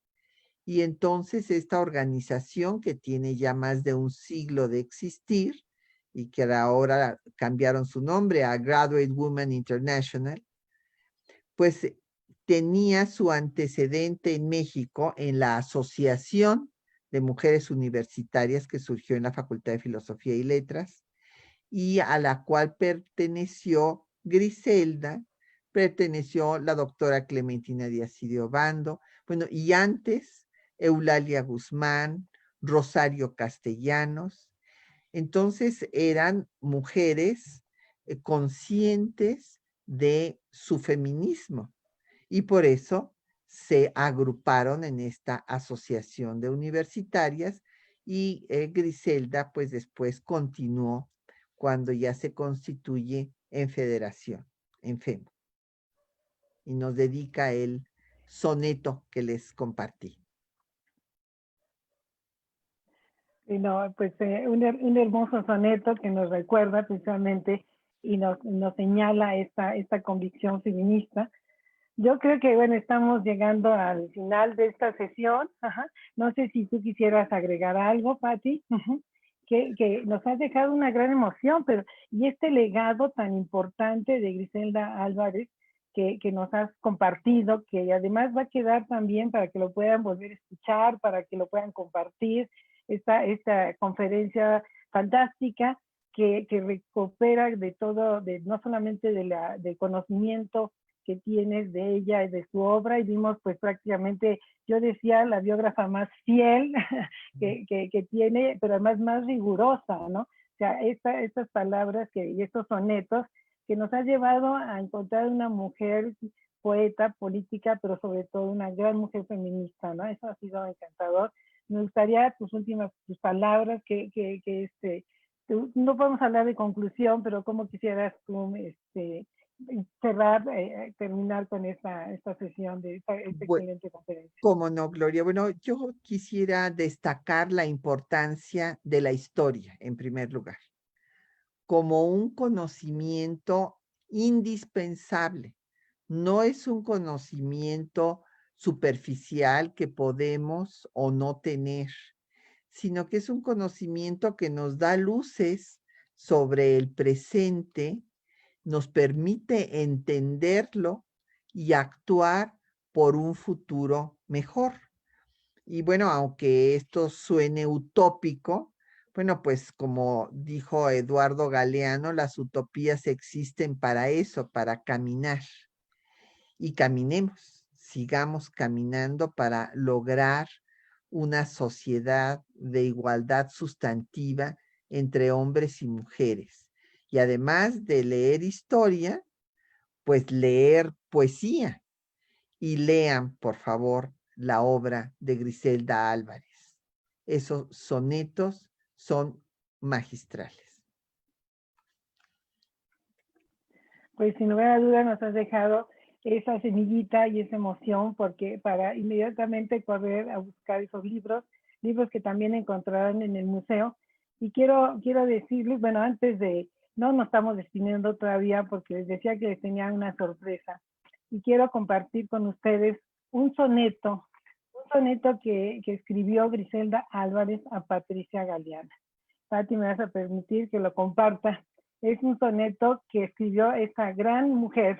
Y entonces esta organización, que tiene ya más de un siglo de existir y que ahora cambiaron su nombre a Graduate Women International, pues tenía su antecedente en México en la Asociación de Mujeres Universitarias que surgió en la Facultad de Filosofía y Letras y a la cual perteneció Griselda, perteneció la doctora Clementina Díaz Bando, bueno, y antes Eulalia Guzmán, Rosario Castellanos. Entonces eran mujeres conscientes de su feminismo y por eso se agruparon en esta asociación de universitarias y Griselda pues después continuó cuando ya se constituye en federación, en FEMO, y nos dedica el soneto que les compartí. Y no, pues un hermoso soneto que nos recuerda precisamente y nos señala esta convicción feminista. Yo creo que, bueno, estamos llegando al final de esta sesión. Ajá. No sé si tú quisieras agregar algo, Patti, que nos has dejado una gran emoción, pero y este legado tan importante de Griselda Álvarez que nos has compartido, que además va a quedar también para que lo puedan volver a escuchar, para que lo puedan compartir, esta conferencia fantástica que recupera de todo, no solamente del conocimiento que tienes de ella y de su obra, y vimos pues prácticamente, yo decía, la biógrafa más fiel que tiene, pero además más rigurosa, ¿no? O sea, estas palabras y estos sonetos que nos ha llevado a encontrar una mujer poeta, política, pero sobre todo una gran mujer feminista, ¿no? Eso ha sido encantador. Me gustaría tus palabras, no podemos hablar de conclusión, pero cómo quisieras tú cerrar, terminar con esta sesión de esta Bueno, excelente conferencia. cómo no, Gloria. Bueno, yo quisiera destacar la importancia de la historia, en primer lugar, como un conocimiento indispensable. No es un conocimiento superficial que podemos o no tener, sino que es un conocimiento que nos da luces sobre el presente, nos permite entenderlo y actuar por un futuro mejor. Y bueno, aunque esto suene utópico, bueno, pues como dijo Eduardo Galeano, las utopías existen para eso, para caminar. Y caminemos, sigamos caminando para lograr una sociedad de igualdad sustantiva entre hombres y mujeres. Y además de leer historia, pues leer poesía. Y lean, por favor, la obra de Griselda Álvarez. Esos sonetos son magistrales. Pues sin lugar a duda nos has dejado esa semillita y esa emoción, porque para inmediatamente correr a buscar esos libros que también encontrarán en el museo. Y quiero decirles, bueno, antes de, no nos estamos despidiendo todavía porque les decía que les tenía una sorpresa. Y quiero compartir con ustedes un soneto soneto que escribió Griselda Álvarez a Patricia Galeana. Pati, me vas a permitir que lo comparta. Es un soneto que escribió esta gran mujer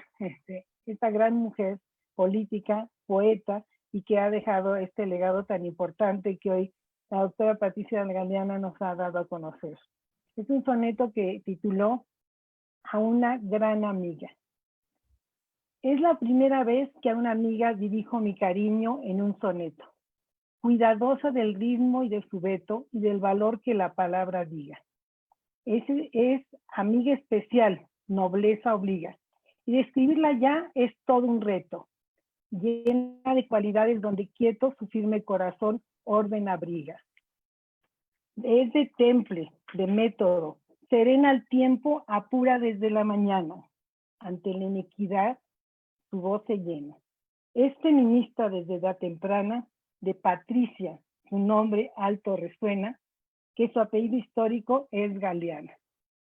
política, poeta, y que ha dejado este legado tan importante que hoy la doctora Patricia Galeana nos ha dado a conocer. Es un soneto que tituló A una gran amiga. Es la primera vez que a una amiga dirijo mi cariño en un soneto, cuidadosa del ritmo y de su veto y del valor que la palabra diga. Es amiga especial, nobleza obliga. Y describirla ya es todo un reto, llena de cualidades donde quieto su firme corazón orden abriga. Es de temple, de método, serena al tiempo, apura desde la mañana. Ante la inequidad, su voz se llena. Es feminista desde edad temprana, de Patricia, su nombre alto resuena, que su apellido histórico es Galeana.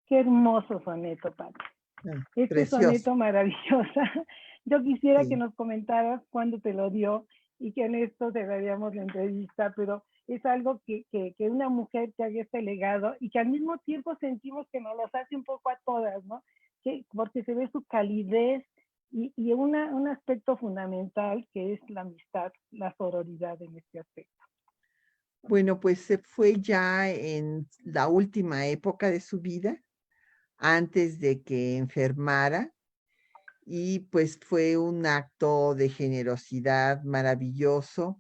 Qué hermoso soneto, Pati. Este Precioso. soneto maravilloso. Yo quisiera Sí. que nos comentaras cuándo te lo dio y que en esto te daríamos la entrevista, pero es algo que una mujer te haga este legado y que al mismo tiempo sentimos que nos los hace un poco a todas, ¿no? Porque se ve su calidez y un aspecto fundamental que es la amistad, la sororidad en este aspecto. Bueno, pues se fue ya en la última época de su vida, antes de que enfermara, y pues fue un acto de generosidad maravilloso,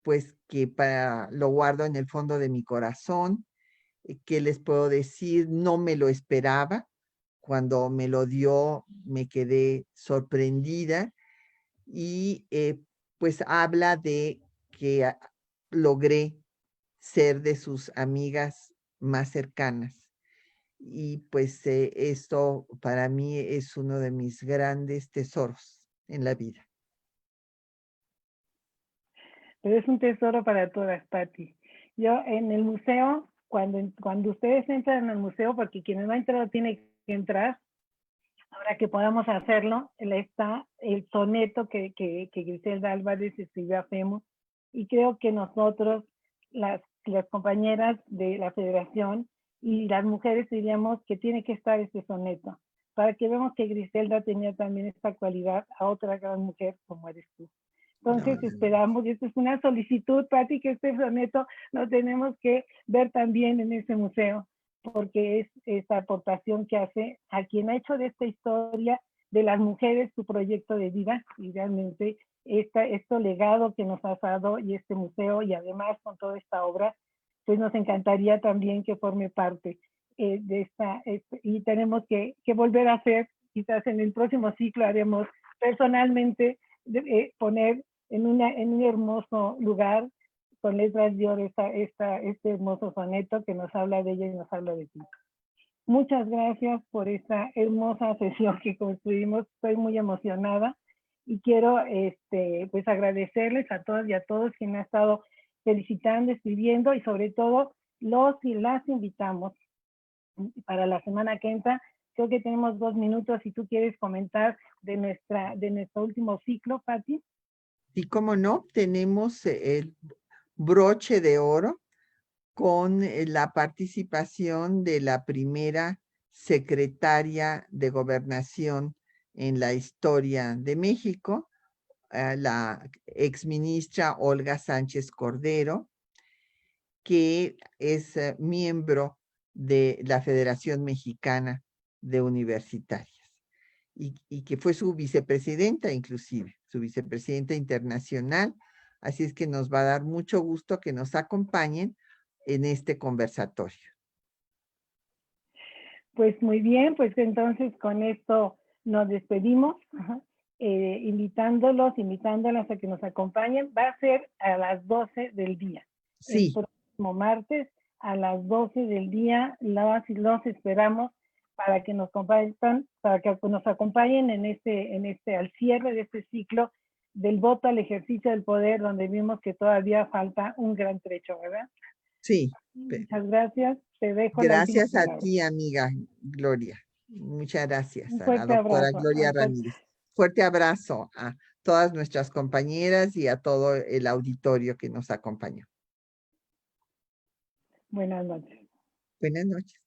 pues que lo guardo en el fondo de mi corazón. ¿Qué les puedo decir? No me lo esperaba. Cuando me lo dio, me quedé sorprendida y pues habla de que logré ser de sus amigas más cercanas. Y pues esto para mí es uno de mis grandes tesoros en la vida. Pero es un tesoro para todas, Pati. Yo en el museo, cuando ustedes entran al museo, porque quienes no han entrado tienen que entrar, ahora que podamos hacerlo, está el soneto que Griselda Álvarez escribió a FEMU, y creo que nosotros, las compañeras de la federación y las mujeres, diríamos que tiene que estar este soneto, para que veamos que Griselda tenía también esta cualidad a otra gran mujer como eres tú. Entonces esperamos, y esto es una solicitud, Pati, que este soneto lo tenemos que ver también en ese museo, porque es esta aportación que hace a quien ha hecho de esta historia de las mujeres su proyecto de vida, y realmente este legado que nos has dado y este museo, y además con toda esta obra, pues nos encantaría también que forme parte de esta, y tenemos que volver a hacer, quizás en el próximo ciclo haremos personalmente, poner en un hermoso lugar con letras de oro este hermoso soneto que nos habla de ella y nos habla de ti. Muchas gracias por esta hermosa sesión que construimos. Estoy muy emocionada y quiero pues agradecerles a todas y a todos quienes han estado felicitando, escribiendo, y sobre todo los y las invitamos para la semana que entra. Creo que tenemos 2 minutos si tú quieres comentar de nuestro último ciclo, Pati. Y cómo no, tenemos el broche de oro con la participación de la primera secretaria de Gobernación en la historia de México, la exministra Olga Sánchez Cordero, que es miembro de la Federación Mexicana de Universitarias y que fue su vicepresidenta, inclusive, su vicepresidenta internacional. Así es que nos va a dar mucho gusto que nos acompañen en este conversatorio. Pues muy bien, pues entonces con esto nos despedimos, invitándolas a que nos acompañen. Va a ser a las 12 del día. Sí. El próximo martes a las 12 del día los esperamos para que nos compartan, para que nos acompañen al cierre de este ciclo del voto al ejercicio del poder, donde vimos que todavía falta un gran trecho, ¿verdad? Sí. Muchas gracias. Te dejo gracias la última a palabra. ti, amiga Gloria. Muchas gracias Un a la fuerte doctora abrazo. Gloria Ramírez. Fuerte abrazo a todas nuestras compañeras y a todo el auditorio que nos acompañó. Buenas noches. Buenas noches.